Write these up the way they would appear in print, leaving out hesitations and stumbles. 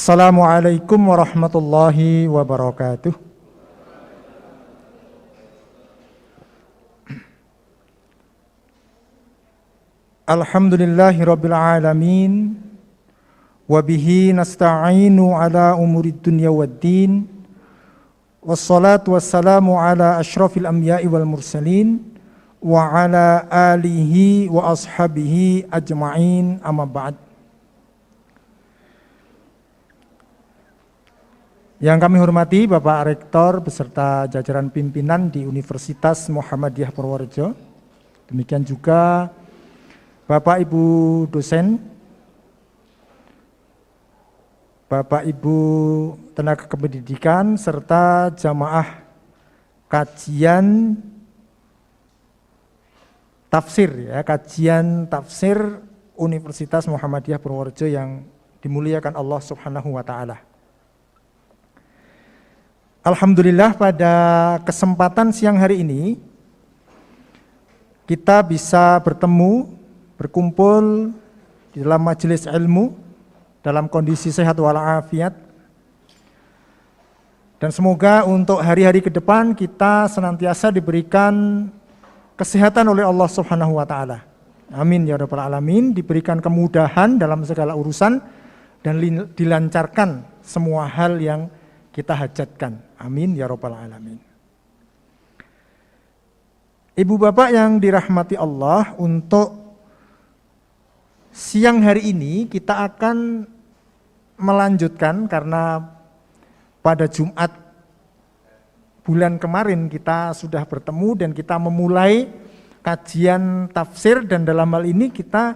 Assalamualaikum warahmatullahi wabarakatuh. Alhamdulillahi rabbil alamin. Wabihi nasta'inu ala umurid dunya waddin. Wassalatu wassalamu ala ashrafil anbiya'i wal mursalin. Wa ala alihi wa ashabihi ajma'in, amma ba'd. Yang kami hormati Bapak Rektor beserta jajaran pimpinan di Universitas Muhammadiyah Purworejo. Demikian juga Bapak Ibu dosen, Bapak Ibu tenaga kependidikan serta jamaah kajian tafsir Universitas Muhammadiyah Purworejo yang dimuliakan Allah Subhanahu wa taala. Alhamdulillah pada kesempatan siang hari ini kita bisa berkumpul di dalam majelis ilmu dalam kondisi sehat walafiat, dan semoga untuk hari-hari ke depan kita senantiasa diberikan kesehatan oleh Allah Subhanahu wa taala. Amin ya rabbal alamin, diberikan kemudahan dalam segala urusan dan dilancarkan semua hal yang kita hajatkan. Amin ya rabbal alamin. Ibu bapak yang dirahmati Allah, untuk siang hari ini kita akan melanjutkan, karena pada Jumat bulan kemarin kita sudah bertemu dan kita memulai kajian tafsir, dan dalam hal ini kita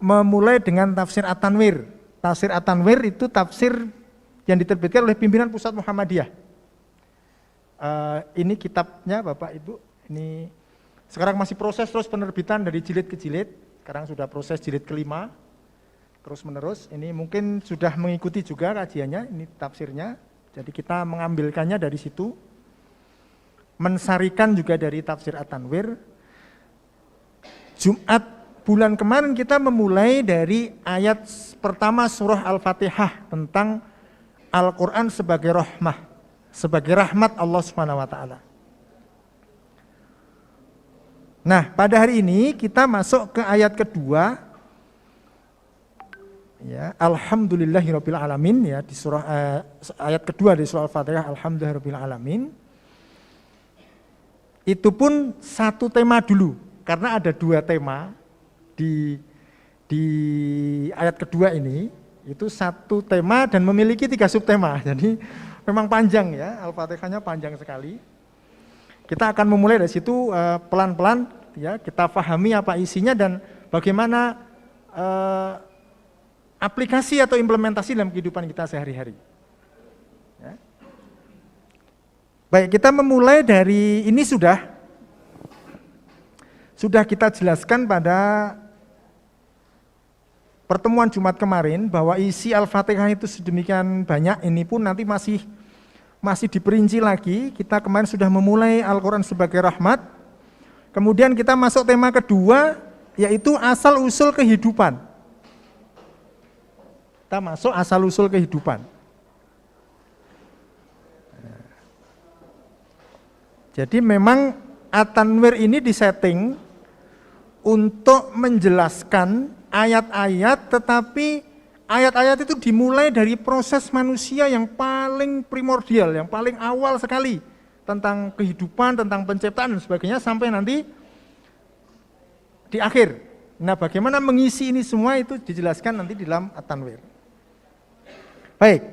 memulai dengan tafsir At-Tanwir. Tafsir At-Tanwir itu tafsir yang diterbitkan oleh pimpinan Pusat Muhammadiyah. Ini kitabnya Bapak Ibu, ini sekarang masih proses terus penerbitan dari jilid ke jilid, sekarang sudah proses jilid kelima, terus menerus. Ini mungkin sudah mengikuti juga kajiannya, ini tafsirnya, jadi kita mengambilkannya dari situ, mensarikan juga dari tafsir At-Tanwir. Jumat bulan kemarin kita memulai dari ayat pertama surah Al-Fatihah tentang Al-Quran sebagai rahmah, sebagai rahmat Allah Subhanahu wa taala. Nah, pada hari ini kita masuk ke ayat kedua. Ya, alhamdulillahirabbil alamin, ya, di surah ayat kedua di surah Al-Fatihah, alhamdulillahirabbil alamin. Itu pun satu tema dulu, karena ada dua tema di ayat kedua ini. Itu satu tema dan memiliki tiga subtema. Jadi memang panjang, ya, Al-Fatihahnya panjang sekali. Kita akan memulai dari situ pelan-pelan, ya, kita pahami apa isinya dan bagaimana aplikasi atau implementasi dalam kehidupan kita sehari-hari. Ya. Baik, kita memulai dari ini sudah kita jelaskan pada pertemuan Jumat kemarin bahwa isi Al-Fatihah itu sedemikian banyak, ini pun nanti masih diperinci lagi. Kita kemarin sudah memulai Al-Quran sebagai rahmat. Kemudian kita masuk tema kedua, yaitu asal-usul kehidupan. Kita masuk asal-usul kehidupan. Jadi memang At-Tanwir ini disetting untuk menjelaskan ayat-ayat, tetapi ayat-ayat itu dimulai dari proses manusia yang paling primordial, yang paling awal sekali, tentang kehidupan, tentang penciptaan dan sebagainya, sampai nanti di akhir. Nah, bagaimana mengisi ini semua itu dijelaskan nanti di dalam At-Tanwir. Baik,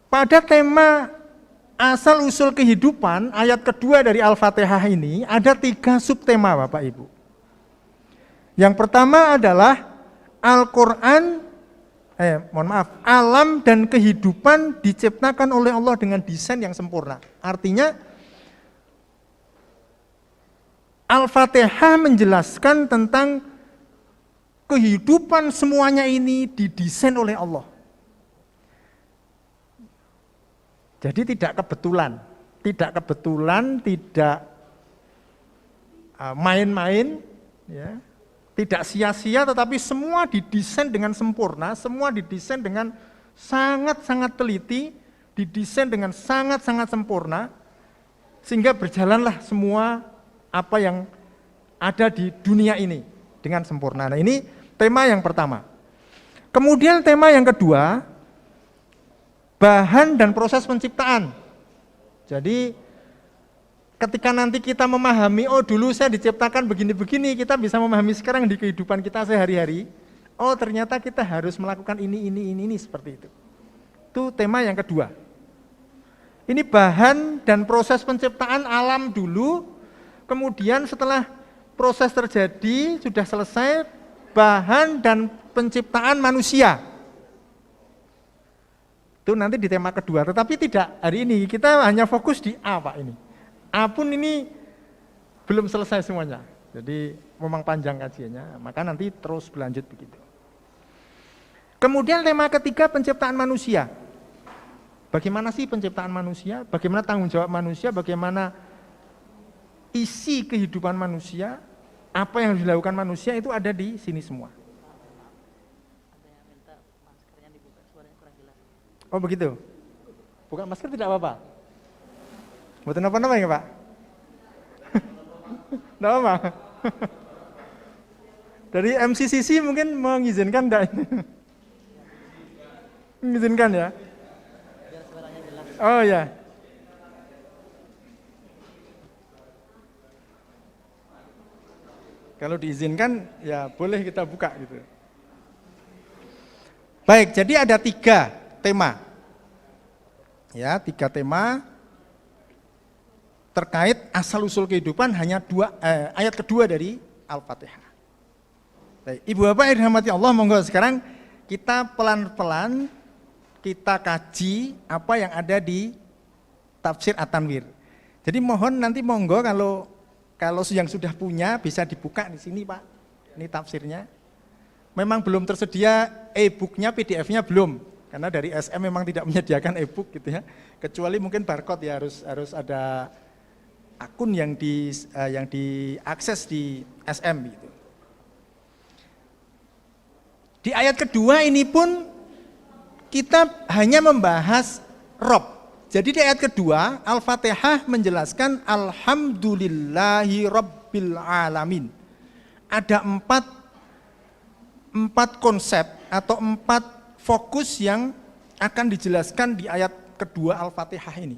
pada tema asal-usul kehidupan, ayat kedua dari Al-Fatihah ini ada tiga subtema Bapak Ibu. Yang pertama adalah Al-Quran, alam dan kehidupan diciptakan oleh Allah dengan desain yang sempurna. Artinya Al-Fatihah menjelaskan tentang kehidupan semuanya ini didesain oleh Allah. Jadi tidak kebetulan, tidak main-main, ya. Tidak sia-sia, tetapi semua didesain dengan sempurna, semua didesain dengan sangat-sangat teliti, didesain dengan sangat-sangat sempurna, sehingga berjalanlah semua apa yang ada di dunia ini dengan sempurna. Nah, ini tema yang pertama. Kemudian tema yang kedua, bahan dan proses penciptaan. Jadi ketika nanti kita memahami, oh dulu saya diciptakan begini-begini, kita bisa memahami sekarang di kehidupan kita sehari-hari, oh ternyata kita harus melakukan ini seperti itu. Itu tema yang kedua. Ini bahan dan proses penciptaan alam dulu, kemudian setelah proses terjadi, sudah selesai, bahan dan penciptaan manusia. Itu nanti di tema kedua, tetapi tidak hari ini, kita hanya fokus di A Pak ini. A pun ini belum selesai semuanya, jadi memang panjang kajiannya, maka nanti terus berlanjut begitu. Kemudian tema ketiga, penciptaan manusia. Bagaimana sih penciptaan manusia, bagaimana tanggung jawab manusia, bagaimana isi kehidupan manusia, apa yang harus dilakukan manusia, itu ada di sini semua. Oh begitu, buka masker tidak apa-apa? Bukan apa-apa ya Pak? Tidak apa-apa? Dari MCCC mungkin mengizinkan enggak? Mengizinkan ya? Oh ya. Kalau diizinkan ya boleh kita buka gitu. Baik, jadi ada 3 tema. Ya, 3 tema terkait asal-usul kehidupan, hanya ayat kedua dari Al-Fatihah. Baik, Ibu Bapak yang dirahmati Allah, monggo sekarang kita pelan-pelan kita kaji apa yang ada di tafsir At-Tanwir. Jadi mohon nanti monggo kalau yang sudah punya bisa dibuka di sini Pak. Ini tafsirnya. Memang belum tersedia e-booknya, PDF-nya belum. Karena dari SM memang tidak menyediakan e-book gitu ya. Kecuali mungkin barcode ya, harus ada akun yang diakses di SM gitu. Di ayat kedua ini pun kita hanya membahas Rob. Jadi di ayat kedua Al-Fatihah menjelaskan Alhamdulillahi Rabbil Alamin. Ada 4 konsep atau 4 fokus yang akan dijelaskan di ayat kedua Al-Fatihah ini.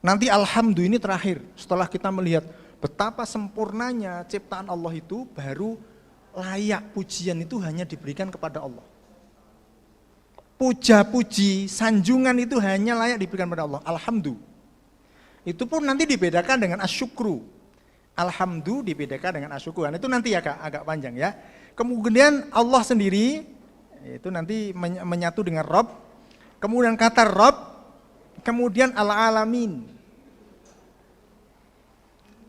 Nanti Alhamdulillah ini terakhir, setelah kita melihat betapa sempurnanya ciptaan Allah itu, baru layak pujian itu hanya diberikan kepada Allah. Puja-puji, sanjungan itu hanya layak diberikan kepada Allah. Alhamdulillah. Itu pun nanti dibedakan dengan asyukru. Alhamdulillah dibedakan dengan asyukru. Itu nanti ya Kak, agak panjang ya. Kemudian Allah sendiri, itu nanti menyatu dengan Rob. Kemudian kata Rob, kemudian Al-Alamin.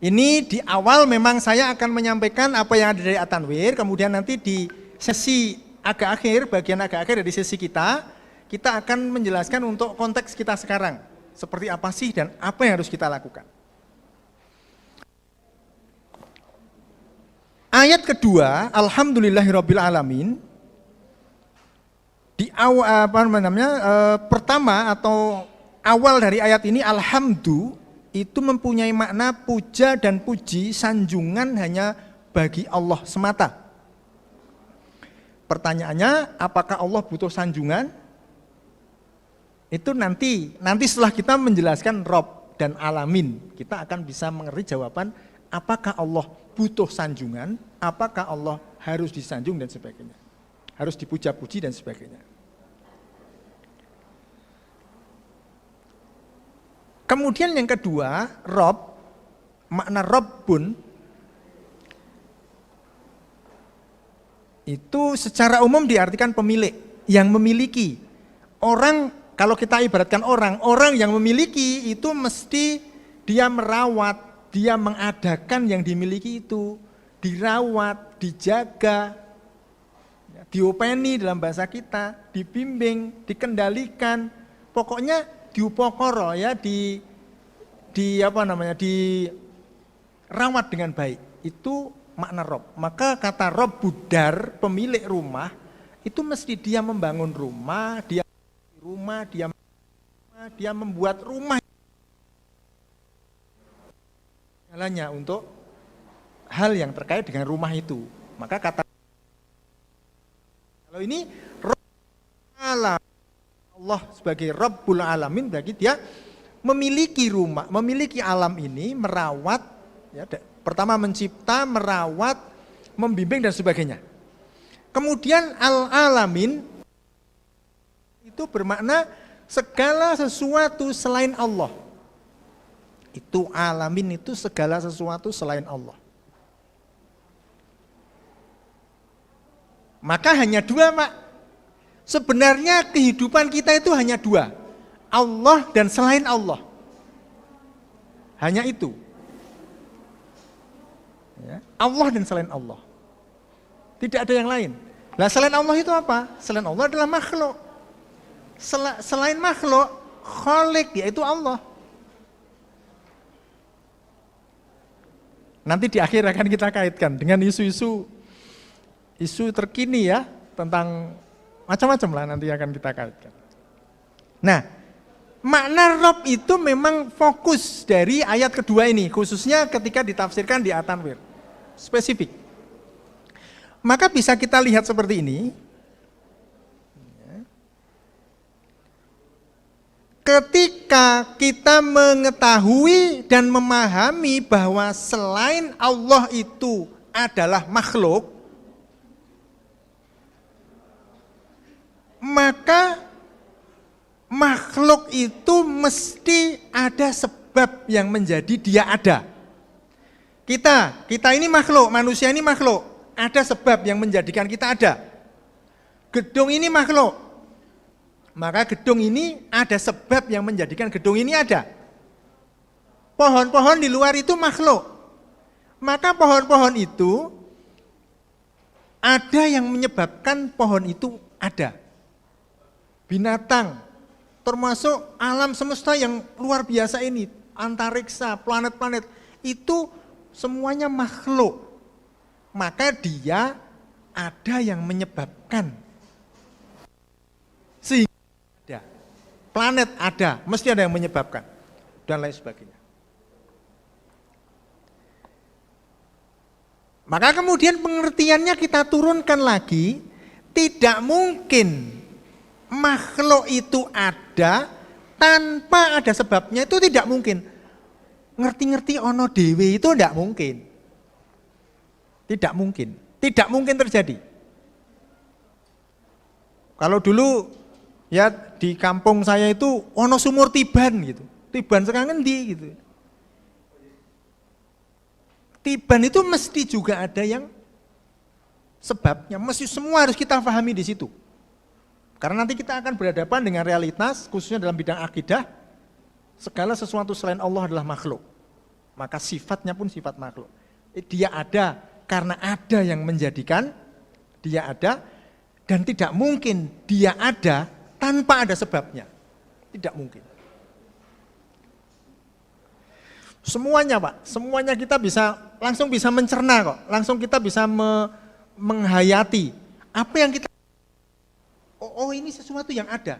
Ini di awal memang saya akan menyampaikan apa yang ada dari At-Tanwir, kemudian nanti di sesi agak akhir, bagian agak akhir dari sesi kita akan menjelaskan untuk konteks kita sekarang. Seperti apa sih dan apa yang harus kita lakukan. Ayat kedua, Alhamdulillahirabbil alamin. Di awal pertama atau awal dari ayat ini, alhamdu itu mempunyai makna puja dan puji, sanjungan hanya bagi Allah semata. Pertanyaannya, apakah Allah butuh sanjungan? Itu nanti setelah kita menjelaskan Rob dan Alamin, kita akan bisa mengerti jawaban apakah Allah butuh sanjungan, apakah Allah harus disanjung dan sebagainya, harus dipuja-puji dan sebagainya. Kemudian yang kedua, Rob, makna Rob pun itu secara umum diartikan pemilik, yang memiliki. Orang, kalau kita ibaratkan orang yang memiliki itu mesti dia merawat, dia mengadakan yang dimiliki itu, dirawat, dijaga, diopeni dalam bahasa kita, dibimbing, dikendalikan, pokoknya diupokoro ya, dirawat dengan baik. Itu makna Rob. Maka kata Rob, budar, pemilik rumah, itu mesti dia membangun rumah, dia membuat rumah jalannya untuk hal yang terkait dengan rumah itu. Maka kata kalau ini Allah sebagai Rabbul Alamin, bagi dia memiliki rumah, memiliki alam ini, merawat, ya, pertama mencipta, merawat, membimbing dan sebagainya. Kemudian al-alamin itu bermakna segala sesuatu selain Allah. Itu alamin itu segala sesuatu selain Allah. Maka hanya dua, Pak. Sebenarnya kehidupan kita itu hanya dua. Allah dan selain Allah. Hanya itu. Ya, Allah dan selain Allah. Tidak ada yang lain. Nah, selain Allah itu apa? Selain Allah adalah makhluk. Selain makhluk, Khalik, yaitu Allah. Nanti di akhir akan kita kaitkan dengan isu terkini ya, tentang macam-macam lah nanti akan kita kaitkan. Nah, makna Rabb itu memang fokus dari ayat kedua ini, khususnya ketika ditafsirkan di At-Tanwir. Spesifik. Maka bisa kita lihat seperti ini. Ketika kita mengetahui dan memahami bahwa selain Allah itu adalah makhluk, maka makhluk itu mesti ada sebab yang menjadi dia ada. Kita ini makhluk, manusia ini makhluk. Ada sebab yang menjadikan kita ada. Gedung ini makhluk. Maka gedung ini ada sebab yang menjadikan gedung ini ada. Pohon-pohon di luar itu makhluk. Maka pohon-pohon itu ada yang menyebabkan pohon itu ada. Binatang, termasuk alam semesta yang luar biasa ini, antariksa, planet-planet, itu semuanya makhluk. Maka dia ada yang menyebabkan. Sehingga ada, planet ada, mesti ada yang menyebabkan, dan lain sebagainya. Maka kemudian pengertiannya kita turunkan lagi, tidak mungkin makhluk itu ada tanpa ada sebabnya, itu tidak mungkin. Ngerti-ngerti ono dewe itu tidak mungkin. Tidak mungkin terjadi. Kalau dulu ya di kampung saya itu ono sumur Tiban gitu. Tiban sekarang endi gitu. Tiban itu mesti juga ada yang sebabnya, mesti semua harus kita pahami di situ. Karena nanti kita akan berhadapan dengan realitas, khususnya dalam bidang akidah, segala sesuatu selain Allah adalah makhluk. Maka sifatnya pun sifat makhluk. Dia ada karena ada yang menjadikan dia ada, dan tidak mungkin dia ada tanpa ada sebabnya. Tidak mungkin. Semuanya, Pak, semuanya kita langsung bisa mencerna kok, langsung kita bisa menghayati apa yang kita, oh ini sesuatu yang ada.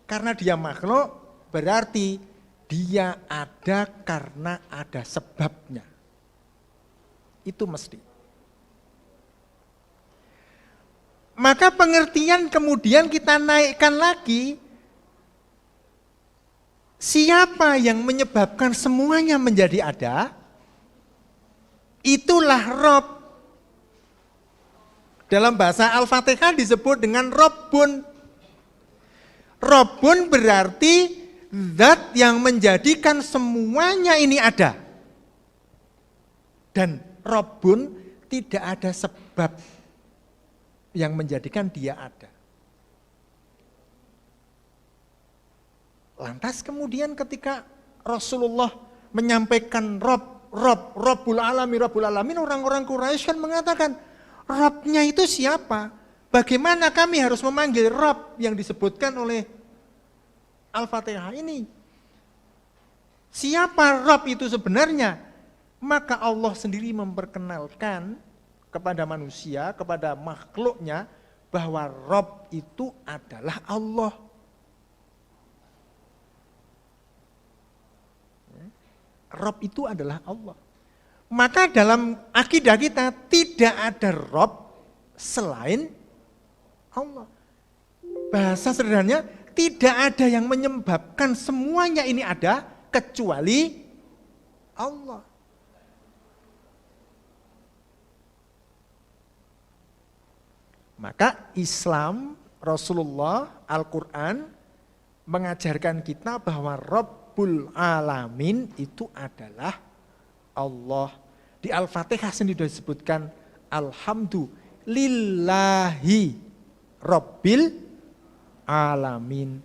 Karena dia makhluk, berarti dia ada karena ada sebabnya. Itu mesti. Maka pengertian kemudian kita naikkan lagi, siapa yang menyebabkan semuanya menjadi ada? Itulah Rabb. Dalam bahasa Al-Fatihah disebut dengan Rabbun. Rabbun berarti zat yang menjadikan semuanya ini ada. Dan Rabbun tidak ada sebab yang menjadikan dia ada. Lantas kemudian ketika Rasulullah menyampaikan Rabbul Alamin, orang-orang Quraisy kan mengatakan, Rabbnya itu siapa? Bagaimana kami harus memanggil Rabb yang disebutkan oleh Al-Fatihah ini? Siapa Rabb itu sebenarnya? Maka Allah sendiri memperkenalkan kepada manusia, kepada makhluknya, bahwa Rob itu adalah Allah. Rob itu adalah Allah. Maka dalam akidah kita tidak ada Rob selain Allah. Bahasa sederhananya, tidak ada yang menyebabkan semuanya ini ada kecuali Allah. Maka Islam, Rasulullah, Al-Quran mengajarkan kita bahwa Rabbul Alamin itu adalah Allah. Di Al-Fatihah sendiri disebutkan Alhamdulillahi Rabbil Alamin.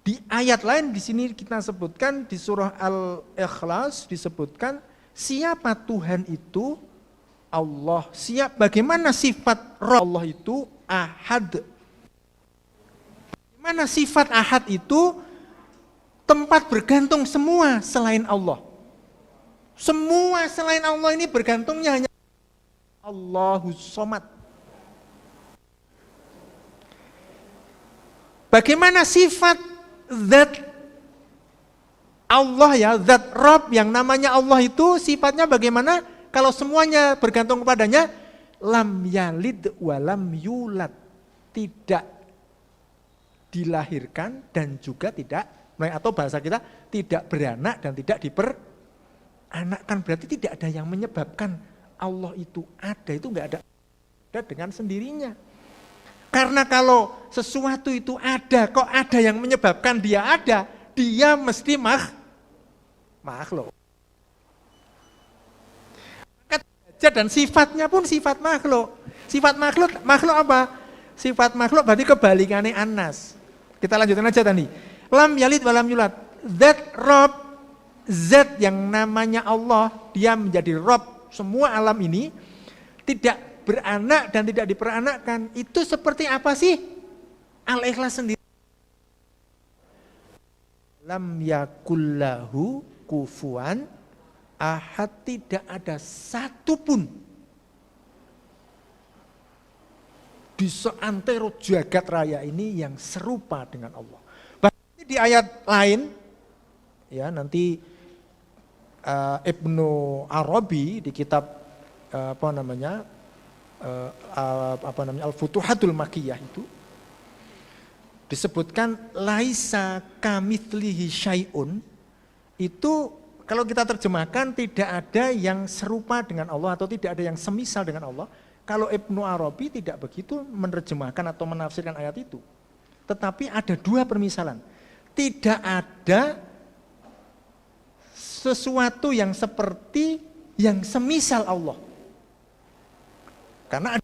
Di ayat lain di sini kita sebutkan di surah Al-Ikhlas disebutkan siapa Tuhan itu? Allah. Bagaimana sifat Allah itu? Ahad. Bagaimana sifat Ahad itu? Tempat bergantung semua selain Allah. Semua selain Allah ini bergantungnya hanya Allahus Somad. Bagaimana sifat zat Allah ya, zat Rabb yang namanya Allah itu sifatnya bagaimana? Kalau semuanya bergantung kepadanya, lam yalid walam yulad, tidak dilahirkan dan juga tidak, atau bahasa kita tidak beranak dan tidak diperanakkan. Berarti tidak ada yang menyebabkan Allah itu ada, itu enggak ada dengan sendirinya. Karena kalau sesuatu itu ada, kok ada yang menyebabkan dia ada, dia mesti makhluk. Dan sifatnya pun sifat makhluk. Sifat makhluk apa? Sifat makhluk berarti kebalikannya anas. Kita lanjutin aja tadi. Lam yalid walam yulad. Zat Rob, zat yang namanya Allah, dia menjadi Rob semua alam ini, tidak beranak dan tidak diperanakkan. Itu seperti apa sih? Al-Ikhlas sendiri. Lam yakullahu kufuwan ahad, tidak ada satupun di seantero jagat raya ini yang serupa dengan Allah. Bahkan di ayat lain, ya nanti Ibnu Arabi di kitab Al-Futuhatul Makkiyah itu disebutkan laisa kamitslihi syai'un, itu kalau kita terjemahkan tidak ada yang serupa dengan Allah atau tidak ada yang semisal dengan Allah. Kalau Ibnu Arabi tidak begitu menerjemahkan atau menafsirkan ayat itu. Tetapi ada dua permisalan. Tidak ada sesuatu yang seperti yang semisal Allah. Karena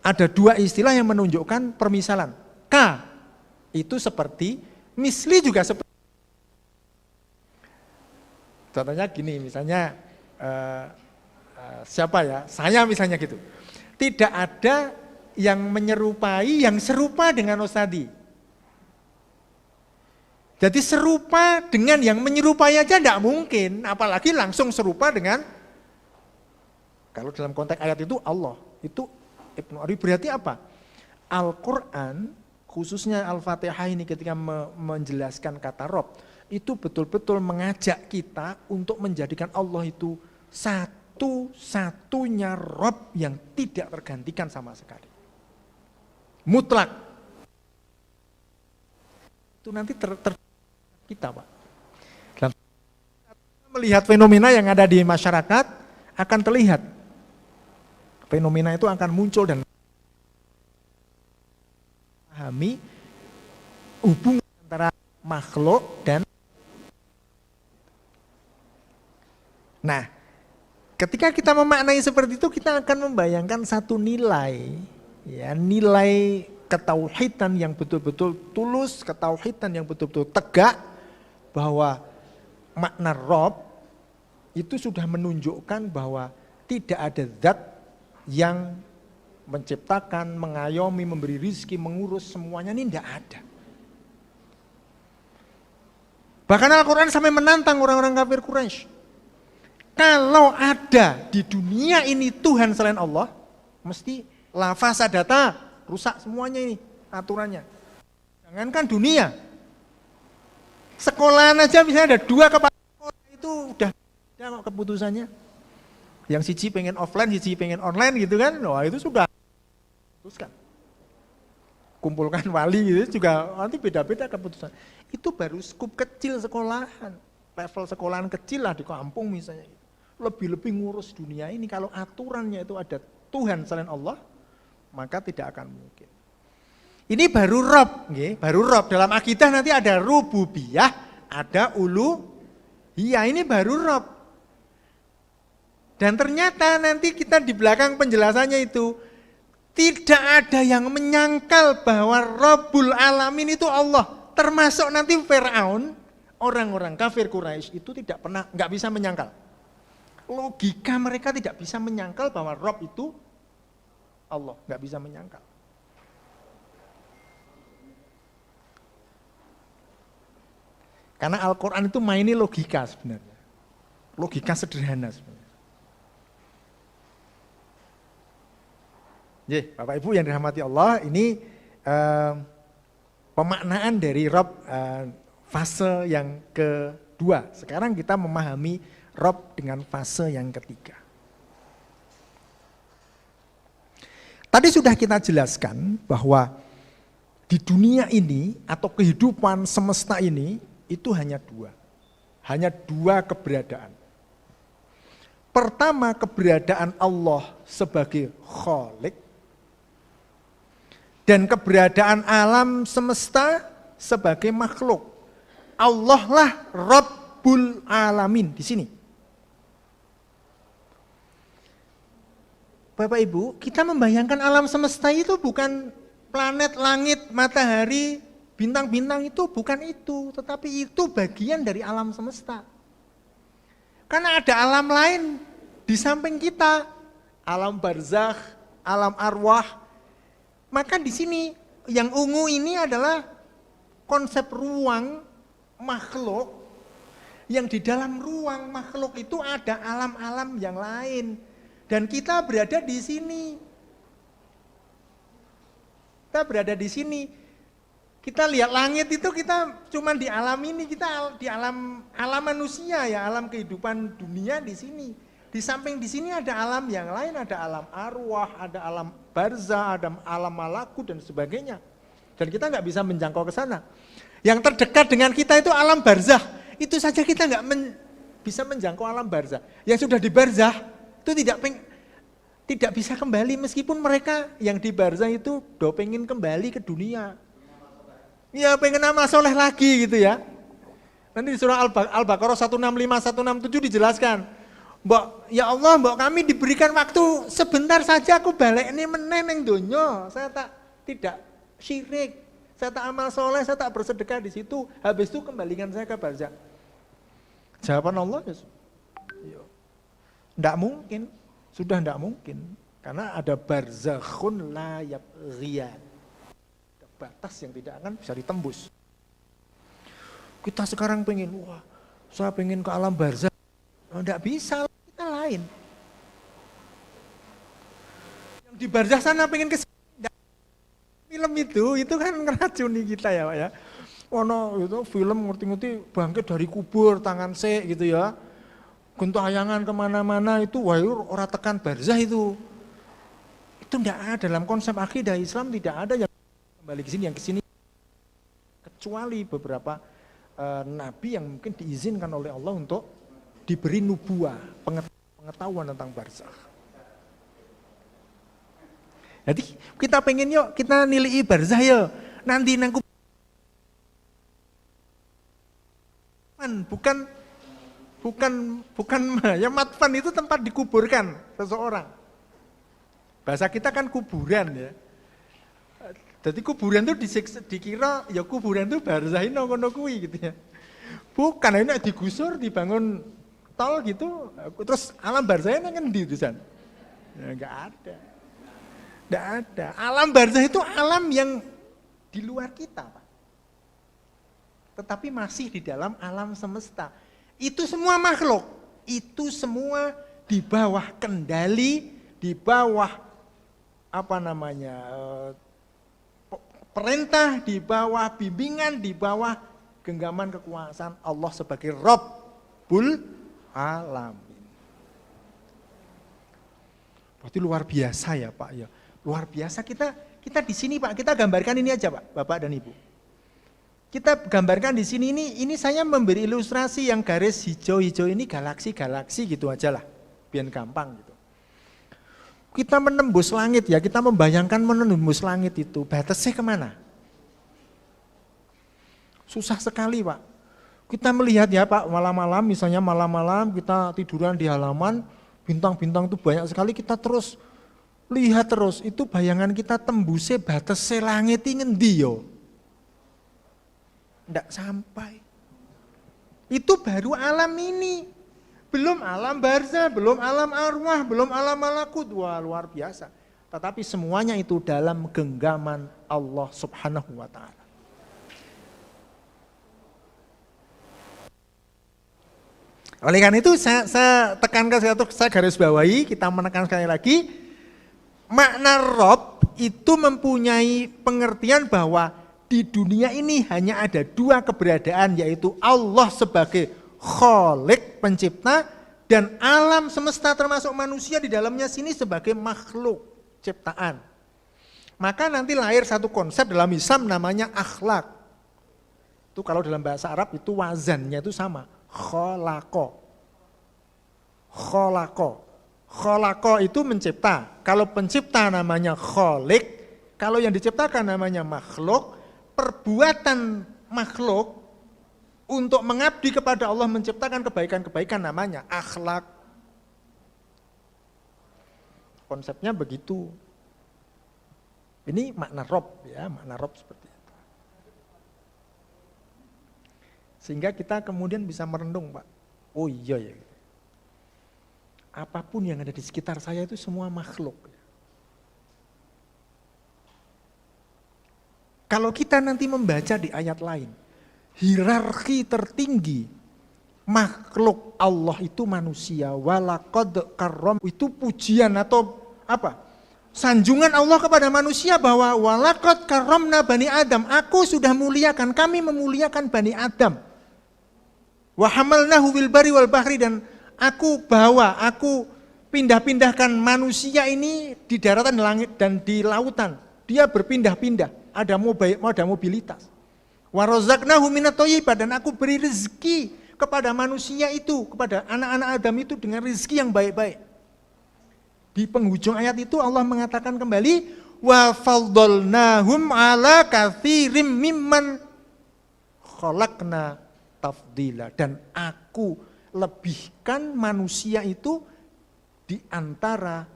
ada dua istilah yang menunjukkan permisalan. Ka itu seperti, misli juga seperti. Contohnya gini, misalnya siapa ya? Saya misalnya gitu. Tidak ada yang menyerupai, yang serupa dengan Ustadi. Jadi serupa dengan yang menyerupai aja tidak mungkin, apalagi langsung serupa dengan, kalau dalam konteks ayat itu Allah. Itu Ibnu Arabi berarti apa? Al-Quran, khususnya Al-Fatihah ini ketika menjelaskan kata Rob, itu betul-betul mengajak kita untuk menjadikan Allah itu satu-satunya Rob yang tidak tergantikan sama sekali. Mutlak. Itu nanti kita Pak. Dalam melihat fenomena yang ada di masyarakat akan terlihat. Fenomena itu akan muncul dan memahami hubungan antara makhluk dan. Nah, ketika kita memaknai seperti itu, kita akan membayangkan satu nilai, ya, nilai ketauhidan yang betul-betul tulus, ketauhidan yang betul-betul tegak, bahwa makna Rob itu sudah menunjukkan bahwa tidak ada zat yang menciptakan, mengayomi, memberi rizki, mengurus semuanya, ini tidak ada. Bahkan Al-Quran sampai menantang orang-orang kafir Quraisy. Kalau ada di dunia ini Tuhan selain Allah, mesti La fasadata, rusak semuanya ini aturannya. Jangankan dunia. Sekolahan aja misalnya ada 2 kepala sekolah itu udah ada keputusannya. Yang siji pengen offline, siji pengen online gitu kan. Wah, itu sudah putuskan. Kumpulkan wali gitu juga nanti beda-beda keputusan. Itu baru skup kecil sekolahan. Level sekolahan kecil lah di kampung misalnya. Lebih-lebih ngurus dunia ini. Kalau aturannya itu ada Tuhan selain Allah, maka tidak akan mungkin. Ini baru Rob, baru Rob. Dalam akidah nanti ada rububiyah, ada uluhiyah. Ini baru Rob. Dan ternyata nanti kita di belakang penjelasannya itu tidak ada yang menyangkal bahwa Rabbul Alamin itu Allah. Termasuk nanti Fir'aun, orang-orang kafir Quraisy itu nggak bisa menyangkal. Logika mereka tidak bisa menyangkal bahwa Rabb itu Allah, nggak bisa menyangkal. Karena Al-Quran itu maini logika sebenarnya. Logika sederhana sebenarnya. Bapak Ibu yang dirahmati Allah, ini pemaknaan dari Rabb fase yang kedua. Sekarang kita memahami Rabb dengan fase yang ketiga. Tadi sudah kita jelaskan bahwa di dunia ini atau kehidupan semesta ini itu hanya 2. Hanya 2 keberadaan. Pertama, keberadaan Allah sebagai Khalik dan keberadaan alam semesta sebagai makhluk. Allah lah Rabbul Alamin di sini. Bapak Ibu, kita membayangkan alam semesta itu bukan planet, langit, matahari, bintang-bintang itu bukan itu, tetapi itu bagian dari alam semesta. Karena ada alam lain di samping kita, alam barzakh, alam arwah. Maka di sini yang ungu ini adalah konsep ruang makhluk, yang di dalam ruang makhluk itu ada alam-alam yang lain. Dan kita berada di sini. Kita berada di sini. Kita lihat langit itu kita cuma di alam ini, kita di alam manusia ya, alam kehidupan dunia di sini. Di samping di sini ada alam yang lain, ada alam arwah, ada alam barzah, ada alam malakut dan sebagainya. Dan kita nggak bisa menjangkau ke sana. Yang terdekat dengan kita itu alam barzah. Itu saja kita nggak bisa menjangkau alam barzah. Yang sudah di barzah itu tidak bisa kembali meskipun mereka yang di barzah itu pengen kembali ke dunia. Ya pengen amal soleh lagi gitu ya. Nanti di surah Al-Baqarah 165, 167 dijelaskan. Ya Allah, kami diberikan waktu sebentar saja aku balik ini meneneng donya. Saya tidak syirik, saya tak amal soleh, saya tak bersedekah di situ. Habis itu kembalikan saya ke barzah. Jawaban Allah ya, tidak mungkin, sudah tidak mungkin. Karena ada barzakhun la yabghiyan. Batas yang tidak akan bisa ditembus. Kita sekarang pengen, saya pengen ke alam barzakh. Tidak bisa, kita lain. Yang di barzakh sana pengen ke film itu kan ngeracuni kita ya Pak ya. Itu film ngerti-ngerti bangkit dari kubur, tangan gitu ya. Gentayangan kemana-mana itu, orang tekan barzakh itu. Itu tidak ada dalam konsep akidah Islam, tidak ada yang kembali ke sini, yang ke sini. Kecuali beberapa nabi yang mungkin diizinkan oleh Allah untuk diberi nubuah, pengetahuan tentang barzakh. Jadi kita pengen yuk, kita nilai barzakh yuk. Nanti nangkup bukan ya matfan itu tempat dikuburkan seseorang. Bahasa kita kan kuburan ya. Jadi kuburan itu dikira ya kuburan itu barzakh ngono kuwi gitu ya. Bukan, ini digusur, dibangun tol gitu, terus alam barzakh kan di sana. Ya, enggak ada. Enggak ada. Alam barzakh itu alam yang di luar kita, Pak. Tetapi masih di dalam alam semesta. Itu semua makhluk, itu semua di bawah kendali, di bawah perintah, di bawah bimbingan, di bawah genggaman kekuasaan Allah sebagai Rabbul Alamin. Berarti luar biasa ya Pak ya. Luar biasa kita di sini Pak, kita gambarkan ini aja Pak, Bapak dan Ibu. Kita gambarkan di sini ini saya memberi ilustrasi yang garis hijau-hijau ini galaksi-galaksi gitu aja lah. Biar gampang gitu. Kita menembus langit ya, kita membayangkan menembus langit itu, batasnya kemana? Susah sekali Pak. Kita melihat ya Pak, malam-malam misalnya malam-malam kita tiduran di halaman, bintang-bintang itu banyak sekali, kita terus lihat terus, itu bayangan kita tembusnya batasnya langit ini ngendi yo? Nggak sampai. Itu baru alam ini. Belum alam barzah, belum alam arwah, belum alam malakut. Wah, luar biasa. Tetapi semuanya itu dalam genggaman Allah Subhanahu wa ta'ala. Oleh karena itu saya tekankan, saya garis bawahi, kita menekan sekali lagi, makna Rabb itu mempunyai pengertian bahwa di dunia ini hanya ada dua keberadaan, yaitu Allah sebagai Khalik, pencipta, dan alam semesta termasuk manusia di dalamnya sini sebagai makhluk ciptaan. Maka nanti lahir satu konsep dalam Islam namanya akhlak. Itu kalau dalam bahasa Arab itu wazannya itu sama, kholako. Kholako. Kholako itu mencipta. Kalau pencipta namanya Khalik, kalau yang diciptakan namanya makhluk. Perbuatan makhluk untuk mengabdi kepada Allah menciptakan kebaikan-kebaikan namanya akhlak. Konsepnya begitu. Ini makna Rabb ya, makna Rabb seperti itu. Sehingga kita kemudian bisa merenung Pak. Oh iya ya. Apapun yang ada di sekitar saya itu semua makhluk. Kalau kita nanti membaca di ayat lain, hierarki tertinggi makhluk Allah itu manusia, walaqad karram itu pujian atau apa? Sanjungan Allah kepada manusia bahwa walaqad karramna bani Adam, aku sudah muliakan, kami memuliakan bani Adam. Wa hamalnahu fil barri wal bahri, dan aku pindah-pindahkan manusia ini di daratan, di langit dan di lautan. Dia berpindah-pindah. Ada mobilitas. Wa razaqnahu minat thayyibah, dan aku beri rezeki kepada manusia itu, kepada anak-anak Adam itu dengan rezeki yang baik-baik. Di penghujung ayat itu Allah mengatakan kembali, wa faddalnahum ala katsirim mimman khalaqna tafdila, dan aku lebihkan manusia itu di antara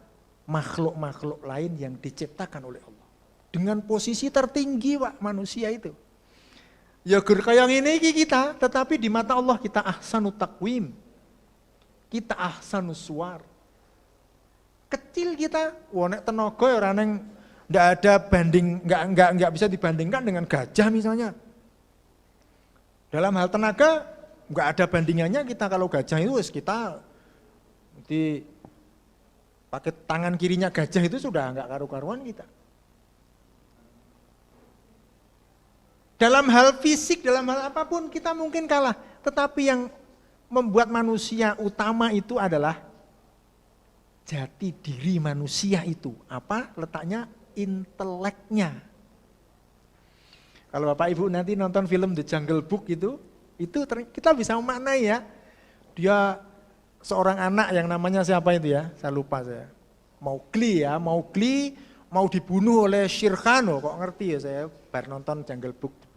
makhluk-makhluk lain yang diciptakan oleh Allah. Dengan posisi tertinggi Pak manusia itu. Ya kayak ini kita, tetapi di mata Allah kita ahsanu taqwim. Kita ahsanu suwar. Kecil kita, nek tenaga orang yang enggak ada banding, enggak bisa dibandingkan dengan gajah misalnya. Dalam hal tenaga enggak ada bandingannya kita, kalau gajah itu kita di pakai tangan kirinya gajah itu sudah enggak karu-karuan kita. Dalam hal fisik, dalam hal apapun kita mungkin kalah. Tetapi yang membuat manusia utama itu adalah jati diri manusia itu. Apa? Letaknya inteleknya. Kalau Bapak Ibu nanti nonton film The Jungle Book itu kita bisa memaknai ya. Dia seorang anak yang namanya siapa itu ya? Saya lupa saya. Mowgli ya, Mowgli mau dibunuh oleh Shere Khan, kok ngerti ya saya baru nonton Jungle Book.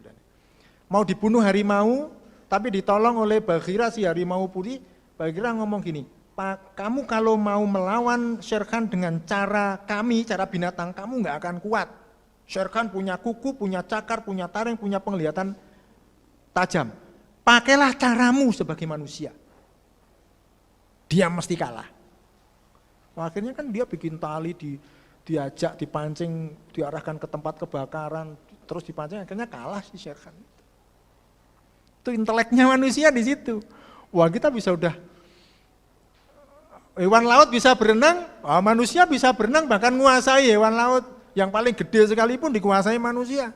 Mau dibunuh harimau, tapi ditolong oleh Bagheera si harimau putih. Bagheera ngomong gini, Pak, kamu kalau mau melawan Shere Khan dengan cara kami, cara binatang, kamu nggak akan kuat. Shere Khan punya kuku, punya cakar, punya taring, punya penglihatan tajam. Pakailah caramu sebagai manusia. Dia mesti kalah. Akhirnya kan dia bikin tali, diajak, dipancing, diarahkan ke tempat kebakaran, terus dipancing, akhirnya kalah si Shere Khan. Itu inteleknya manusia di situ. Wah, kita bisa udah Hewan laut bisa berenang, manusia bisa berenang, bahkan menguasai hewan laut yang paling gede sekalipun dikuasai manusia.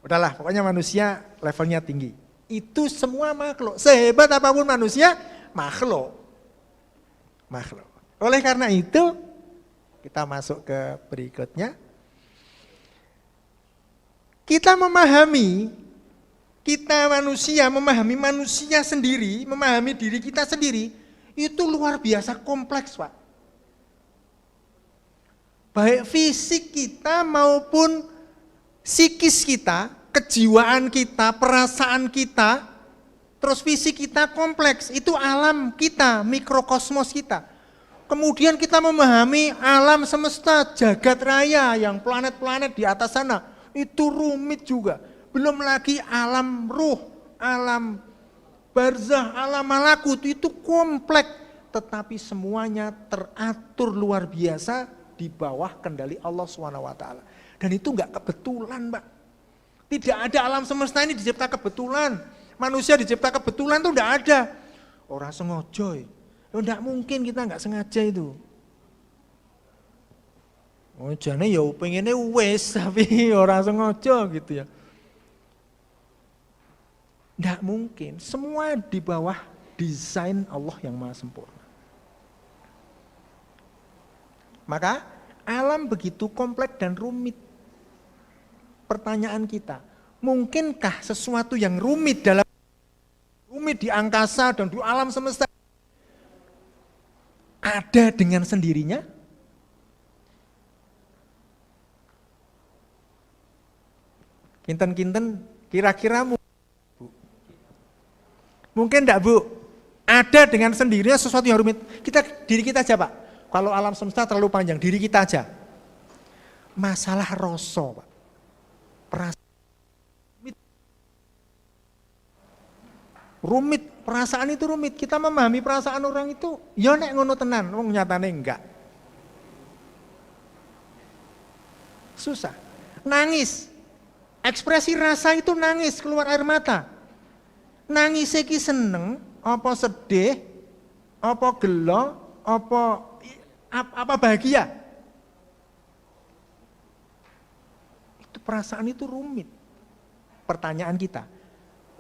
Udahlah, pokoknya manusia levelnya tinggi. Itu semua makhluk, sehebat apapun manusia, makhluk. Makhluk. Oleh karena itu, kita masuk ke berikutnya. Kita memahami, kita manusia memahami manusia sendiri, memahami diri kita sendiri, itu luar biasa kompleks, Pak. Baik fisik kita maupun psikis kita, kejiwaan kita, perasaan kita, terus fisik kita kompleks, itu alam kita, mikrokosmos kita. Kemudian kita memahami alam semesta, jagat raya, yang planet-planet di atas sana, itu rumit juga. Belum lagi alam ruh, alam barzah, alam malakut, itu kompleks. Tetapi semuanya teratur luar biasa di bawah kendali Allah SWT. Dan itu enggak kebetulan, Pak. Tidak ada alam semesta ini dicipta kebetulan. Manusia dicipta kebetulan itu enggak ada. Orang sengaja. Enggak mungkin kita enggak sengaja itu. Oh, jane ya pengennya wes tapi orang sengaja gitu ya. Enggak mungkin, semua di bawah desain Allah yang maha sempurna. Maka alam begitu kompleks dan rumit. Pertanyaan kita, mungkinkah sesuatu yang rumit di angkasa dan di alam semesta ada dengan sendirinya? Kinten-kinten kira-kira mungkin enggak, Bu? Ada dengan sendirinya sesuatu yang rumit. Diri kita aja, Pak. Kalau alam semesta terlalu panjang, diri kita aja. Masalah rasa, Pak. Perasaan itu rumit. Kita memahami perasaan orang itu, ya nek ngono tenan, wong nyatane enggak. Susah. Nangis. Ekspresi rasa itu nangis, keluar air mata. Nangis iki seneng, apa sedih, apa gelo, apa bahagia. Itu perasaan itu rumit. Pertanyaan kita,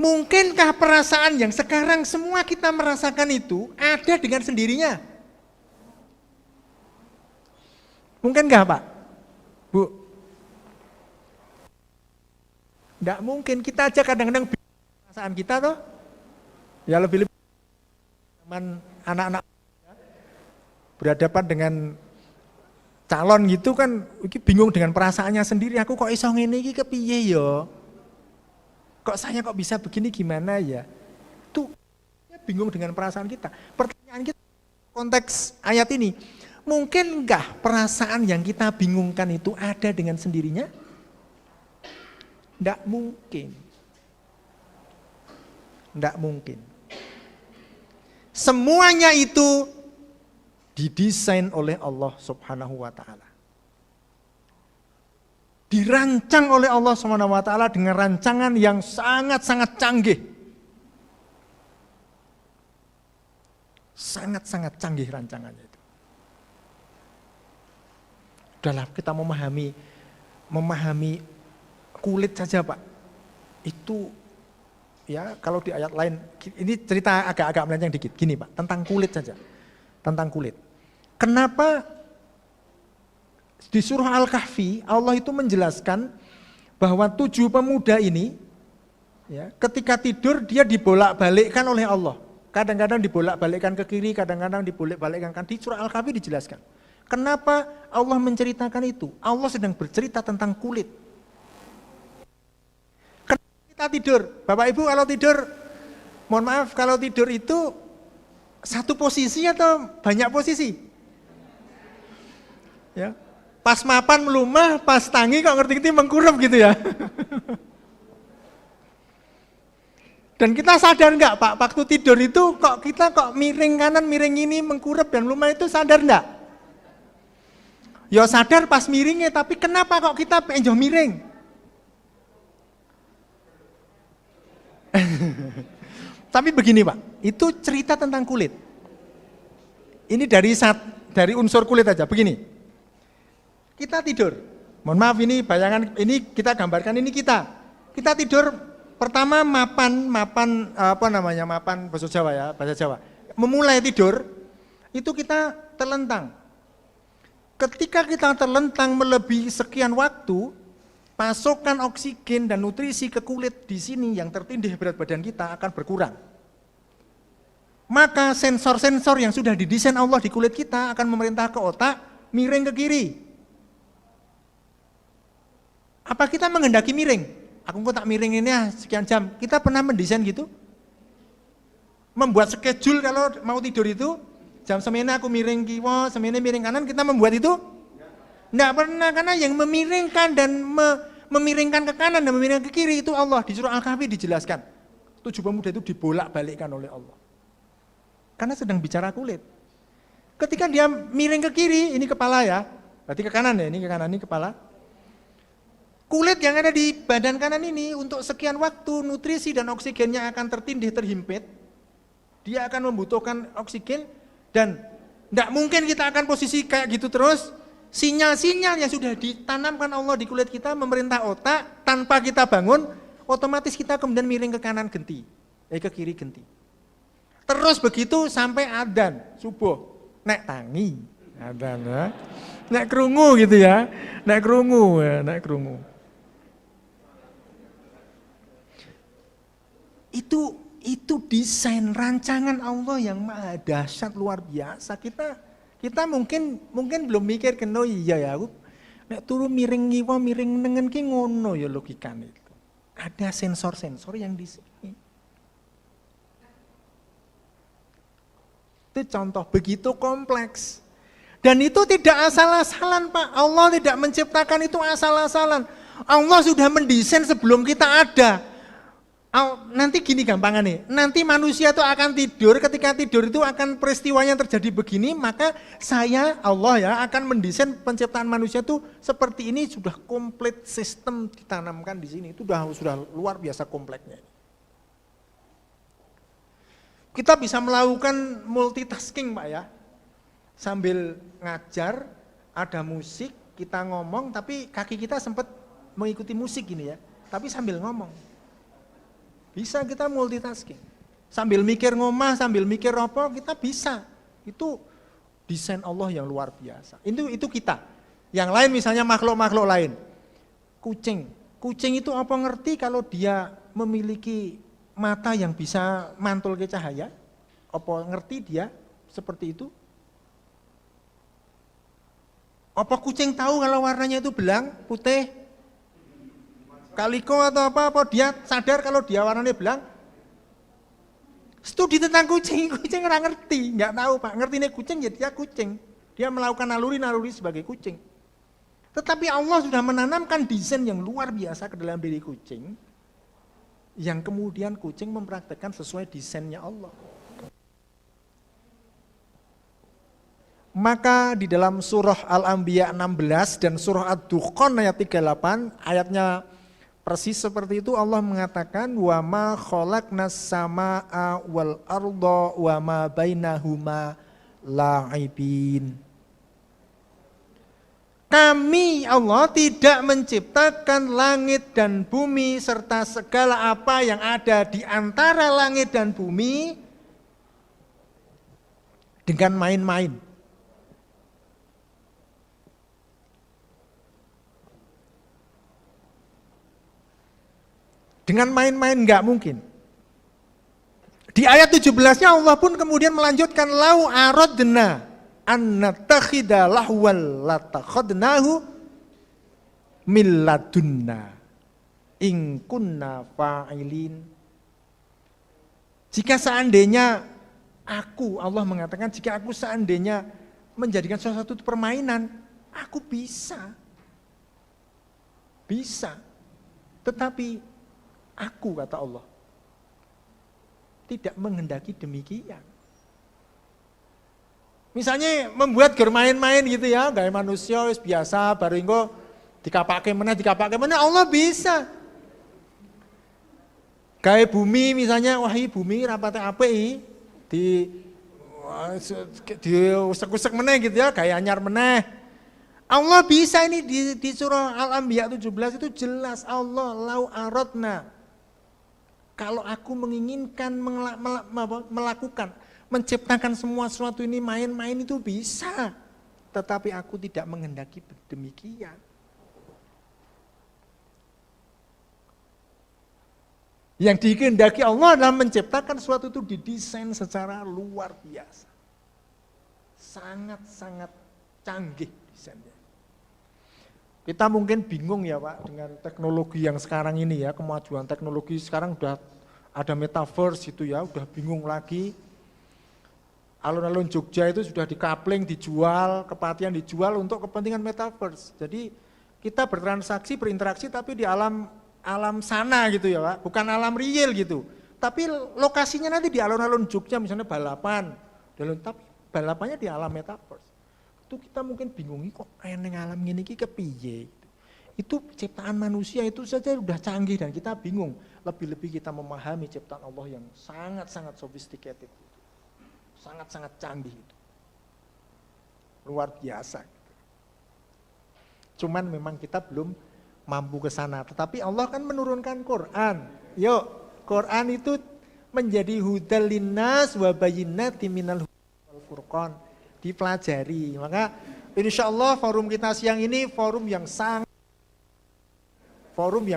mungkinkah perasaan yang sekarang semua kita merasakan itu ada dengan sendirinya? Mungkin enggak, Pak? Bu? Enggak mungkin, kita aja kadang-kadang perasaan kita toh, ya lebih-lebih zaman anak-anak berhadapan dengan calon gitu kan, bingung dengan perasaannya sendiri. Aku kok iso ngene iki kepiye ya? Kok saya kok bisa begini gimana ya? Tuh bingung dengan perasaan kita. Pertanyaan kita konteks ayat ini, mungkinkah perasaan yang kita bingungkan itu ada dengan sendirinya? Enggak mungkin. Enggak mungkin. Semuanya itu didesain oleh Allah Subhanahu wa taala. Dirancang oleh Allah Subhanahu wa taala dengan rancangan yang sangat-sangat canggih. Sangat-sangat canggih rancangannya itu. Udahlah, kita memahami kulit saja, Pak. Itu ya kalau di ayat lain, ini cerita agak-agak melenceng dikit. Gini, Pak, tentang kulit saja. Tentang kulit. Kenapa di surah Al-Kahfi Allah itu menjelaskan bahwa 7 pemuda ini ya, ketika tidur dia dibolak-balikkan oleh Allah. Kadang-kadang dibolak-balikkan ke kiri, kadang-kadang dibolak-balikkan kan. Di surah Al-Kahfi dijelaskan. Kenapa Allah menceritakan itu? Allah sedang bercerita tentang kulit. Kita tidur, Bapak Ibu kalau tidur, mohon maaf kalau tidur itu satu posisi atau banyak posisi? Ya, pas mapan melumah, pas tangi kok ngerti-ngerti mengkurep gitu ya. Dan kita sadar enggak Pak, waktu tidur itu kok kita miring kanan, miring ini, mengkurep dan melumah itu sadar enggak? Ya sadar pas miringnya, tapi kenapa kok kita pengen miring? Tapi begini Pak, itu cerita tentang kulit. Ini dari unsur kulit aja, begini. Kita tidur, mohon maaf ini bayangan, ini kita gambarkan ini kita. Kita tidur, pertama mapan bahasa Jawa ya, bahasa Jawa. Memulai tidur, itu kita terlentang. Ketika kita terlentang melebihi sekian waktu, pasokan oksigen dan nutrisi ke kulit di sini yang tertindih berat badan kita akan berkurang. Maka sensor-sensor yang sudah didesain Allah di kulit kita akan memerintah ke otak, miring ke kiri. Apa kita menghendaki miring? Aku kok tak miring ini ya sekian jam. Kita pernah mendesain gitu? Membuat schedule kalau mau tidur itu, jam semene aku miring kiwa, semene miring kanan, kita membuat itu? Enggak pernah, karena yang memiringkan dan memiringkan ke kanan dan memiringkan ke kiri itu Allah. Di surah Al-Kahfi dijelaskan. 7 pemuda itu dibolak-balikkan oleh Allah. Karena sedang bicara kulit. Ketika dia miring ke kiri, ini kepala ya, berarti ke kanan ya, ini ke kanan, ini kepala. Kulit yang ada di badan kanan ini untuk sekian waktu nutrisi dan oksigennya akan tertindih, terhimpit. Dia akan membutuhkan oksigen dan tidak mungkin kita akan posisi kayak gitu terus. Sinyal-sinyal yang sudah ditanamkan Allah di kulit kita memerintah otak tanpa kita bangun, otomatis kita kemudian miring ke kanan genti, ke kiri genti. Terus begitu sampai adzan subuh, nek tangi adzan ya. Nek krungu gitu ya. Nek krungu ya, nek krungu. Itu desain rancangan Allah yang maha dahsyat luar biasa. Kita mungkin belum mikir kena iya ya aku nek turu miring ngiwa miring nengen ki ngono ya logikane itu. Ada sensor-sensor yang di sini. Itu contoh begitu kompleks. Dan itu tidak asal-asalan Pak. Allah tidak menciptakan itu asal-asalan. Allah sudah mendesain sebelum kita ada. Nanti gini gampangannya, nanti manusia itu akan tidur, ketika tidur itu akan peristiwanya terjadi begini, maka saya Allah ya akan mendesain penciptaan manusia itu seperti ini, sudah komplit sistem ditanamkan di sini, itu sudah luar biasa kompleksnya. Kita bisa melakukan multitasking Pak ya, sambil ngajar, ada musik, kita ngomong, tapi kaki kita sempat mengikuti musik gini ya, tapi sambil ngomong. Bisa kita multitasking, sambil mikir ngomah, sambil mikir apa, kita bisa. Itu desain Allah yang luar biasa. Itu kita. Yang lain misalnya makhluk-makhluk lain. Kucing itu apa ngerti kalau dia memiliki mata yang bisa mantul ke cahaya, apa ngerti dia seperti itu? Apa kucing tahu kalau warnanya itu belang, putih, kaliko atau apa dia sadar kalau dia warnanya belang? Studi tentang kucing nggak ngerti, nggak tahu Pak, ngerti nih kucing ya dia kucing, dia melakukan naluri sebagai kucing. Tetapi Allah sudah menanamkan desain yang luar biasa ke dalam diri kucing, yang kemudian kucing mempraktekkan sesuai desainnya Allah. Maka di dalam surah Al-Anbiya 16 dan surah Ad-Dukhan ayat 38, ayatnya persis seperti itu, Allah mengatakan wa ma khalaqnas samaa wal arda wa ma bainahuma la'ibin. Kami Allah tidak menciptakan langit dan bumi serta segala apa yang ada di antara langit dan bumi dengan main-main. Dengan main-main enggak mungkin. Di ayat 17-nya Allah pun kemudian melanjutkan lau aradna an natakhidha lahwal latakhadnahu min ladunna in kunna fa'ilin. Jika seandainya Allah mengatakan jika aku seandainya menjadikan sesuatu itu permainan, aku bisa. Tetapi aku, kata Allah, tidak menghendaki demikian. Misalnya membuat main-main gitu ya, gaya manusia biasa, baru engko dikapake meneh, Allah bisa. Gaya bumi misalnya, wah bumi rapate apik di diusek-usek meneh gitu ya, gaya anyar meneh. Allah bisa ini di surah Al-Anbiya 17 itu jelas Allah lau aradna. Kalau aku menginginkan melakukan, menciptakan semua sesuatu ini main-main itu bisa. Tetapi aku tidak menghendaki demikian. Yang dikehendaki Allah adalah menciptakan sesuatu itu didesain secara luar biasa. Sangat-sangat canggih desainnya. Kita mungkin bingung ya Pak dengan teknologi yang sekarang ini ya, kemajuan teknologi sekarang udah ada metaverse itu ya, udah bingung lagi. Alun-alun Jogja itu sudah dikapling, dijual, kepatihan dijual untuk kepentingan metaverse. Jadi kita bertransaksi, berinteraksi tapi di alam sana gitu ya Pak, bukan alam real gitu. Tapi lokasinya nanti di alun-alun Jogja misalnya balapan, tapi balapannya di alam metaverse. Itu kita mungkin bingungi kok eneng alam ini kepiye. Itu ciptaan manusia itu saja udah canggih dan kita bingung. Lebih-lebih kita memahami ciptaan Allah yang sangat-sangat sophisticated. Sangat-sangat canggih itu. Luar biasa. Cuman memang kita belum mampu ke sana. Tetapi Allah kan menurunkan Quran. Yuk, Quran itu menjadi hudal linnas wa bayyinatin minal huda wal furqan. Dipelajari. Maka insya Allah forum kita siang ini forum yang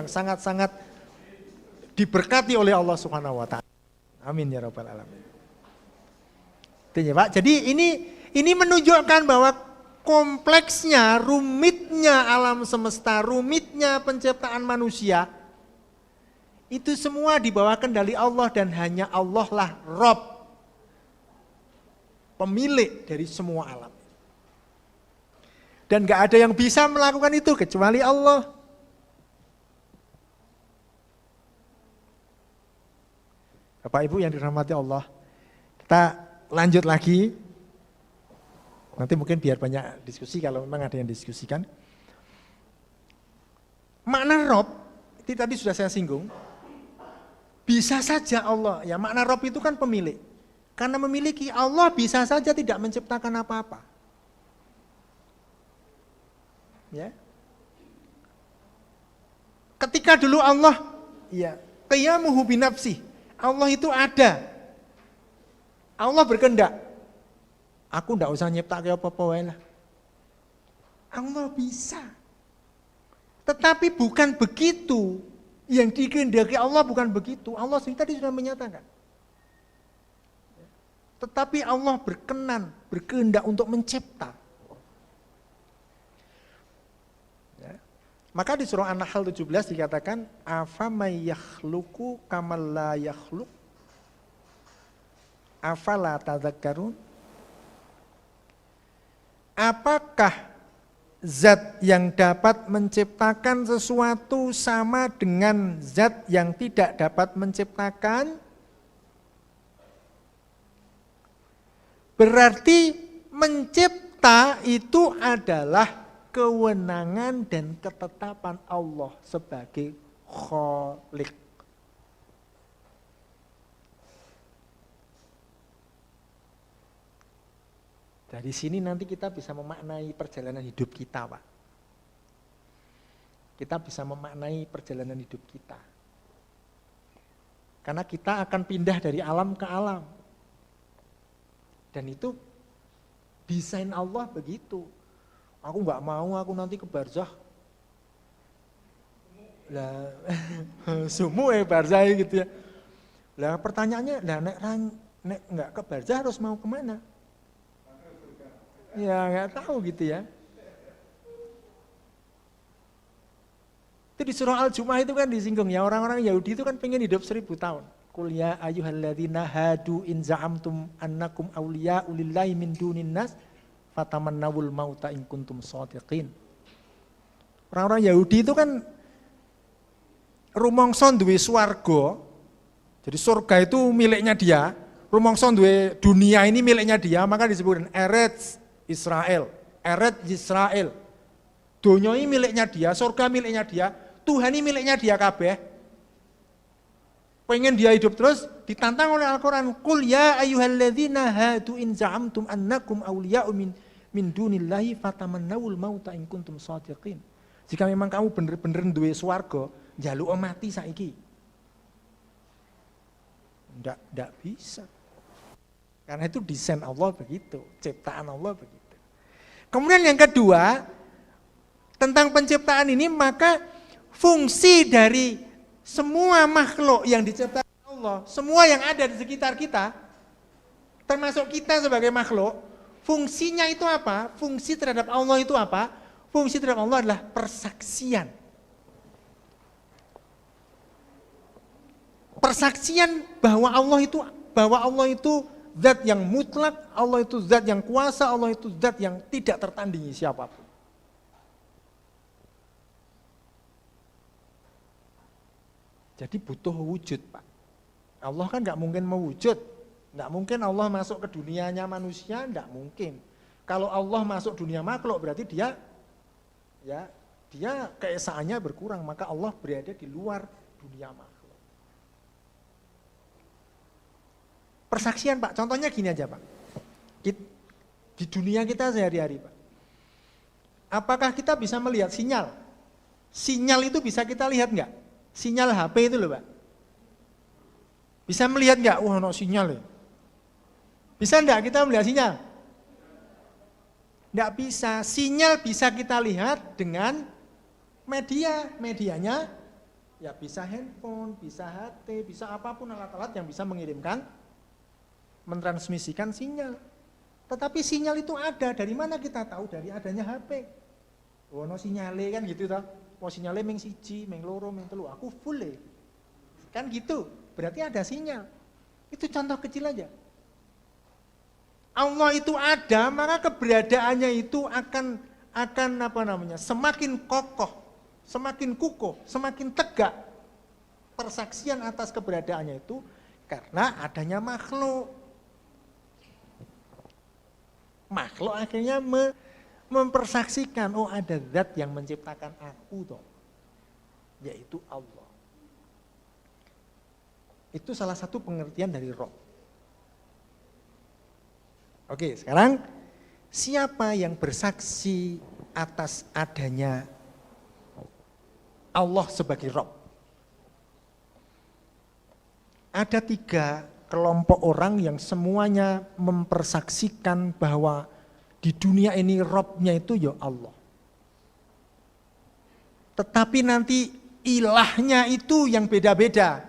sangat-sangat diberkati oleh Allah Subhanahu wa taala. Amin ya rabbal alamin. Itu ya Pak. Jadi ini menunjukkan bahwa kompleksnya, rumitnya alam semesta, rumitnya penciptaan manusia itu semua di bawah kendali Allah dan hanya Allah lah Rabb, pemilik dari semua alam. Dan gak ada yang bisa melakukan itu kecuali Allah. Bapak Ibu yang dirahmati Allah, kita lanjut lagi. Nanti mungkin biar banyak diskusi kalau memang ada yang diskusikan. Makna Rabb, itu tadi sudah saya singgung. Bisa saja Allah, ya makna Rabb itu kan pemilik. Karena memiliki Allah bisa saja tidak menciptakan apa-apa. Ya. Ketika dulu Allah, ya, qiyamuhu binafsih. Allah itu ada. Allah berkehendak. Aku enggak usah nyiptake apa-apa wae lah. Allah bisa. Tetapi bukan begitu. Yang dikehendaki Allah bukan begitu. Allah tadi sudah menyatakan. Tetapi Allah berkehendak untuk mencipta. Ya. Maka di surah An-Nahl 17 dikatakan, afamay yakhluqu kamal la yakhluq. Afala tadzakkarun. Apakah zat yang dapat menciptakan sesuatu sama dengan zat yang tidak dapat menciptakan? Berarti mencipta itu adalah kewenangan dan ketetapan Allah sebagai Khaliq. Dari sini nanti kita bisa memaknai perjalanan hidup kita, Pak. Kita bisa memaknai perjalanan hidup kita. Karena kita akan pindah dari alam ke alam. Dan itu desain Allah begitu. Aku nggak mau aku nanti ke barzah. Lah sumu barzah gitu ya. Lah pertanyaannya, lah nek nggak ke barzah harus mau kemana? Ya nggak tahu gitu ya. Itu di surah Al-Jumu'ah itu kan disinggung ya, orang-orang Yahudi itu kan pengen hidup 1000 tahun. Qul ya ayyuhalladzina hadu in za'amtum annakum awliya'u lillahi min dunin nas fatamannawul mauta in kuntum shadiqin. Orang-orang Yahudi itu kan rumangsa duwe swarga. Jadi surga itu miliknya dia, rumangsa duwe dunia ini miliknya dia, maka disebutkan Eretz Israel. Eretz Israel. Dunia ini miliknya dia, surga miliknya dia, Tuhan ini miliknya dia kabeh. pengen dia hidup terus, ditantang oleh Al-Quran. Qul ya ayyuhalladzina hadu in za'amtum annakum awliya'u min dunillahi fatamannawul mauta in kuntum shadiqin. Jika memang kamu bener-bener duwe swarga, njaluk mati saiki. Ndak bisa. Karena itu desain Allah begitu, ciptaan Allah begitu. Kemudian yang kedua, tentang penciptaan ini, maka fungsi dari semua makhluk yang diciptakan Allah, semua yang ada di sekitar kita, termasuk kita sebagai makhluk, fungsinya itu apa? Fungsi terhadap Allah itu apa? Fungsi terhadap Allah adalah persaksian. Persaksian bahwa Allah itu zat yang mutlak, Allah itu zat yang kuasa, Allah itu zat yang tidak tertandingi siapapun. Jadi butuh wujud, Pak. Allah kan nggak mungkin mewujud, nggak mungkin Allah masuk ke dunianya manusia, nggak mungkin. Kalau Allah masuk dunia makhluk berarti dia keesaannya berkurang, maka Allah berada di luar dunia makhluk. Persaksian, Pak, contohnya gini aja, Pak. Di dunia kita sehari-hari, Pak. Apakah kita bisa melihat sinyal? Sinyal itu bisa kita lihat nggak? Sinyal HP itu loh, Pak. Bisa melihat nggak? Wah, no sinyal ya. Bisa enggak kita melihat sinyal? Enggak bisa. Sinyal bisa kita lihat dengan media. Medianya ya bisa handphone, bisa HT, bisa apapun alat-alat yang bisa mengirimkan, mentransmisikan sinyal. Tetapi sinyal itu ada. Dari mana kita tahu? Dari adanya HP. Oh, no sinyale kan gitu toh. Oh, sinyalnya meng siji, meng loro, meng telu, aku full ya. Kan gitu, berarti ada sinyal. Itu contoh kecil aja. Allah itu ada, maka keberadaannya itu akan semakin kokoh, semakin kukuh, semakin tegak. Persaksian atas keberadaannya itu karena adanya makhluk. Makhluk akhirnya mempersaksikan, oh ada zat yang menciptakan aku toh, yaitu Allah. Itu salah satu pengertian dari Rabb. Oke, sekarang siapa yang bersaksi atas adanya Allah sebagai Rabb? Ada 3 kelompok orang yang semuanya mempersaksikan bahwa di dunia ini Rabb-nya itu ya Allah. Tetapi nanti ilahnya itu yang beda-beda.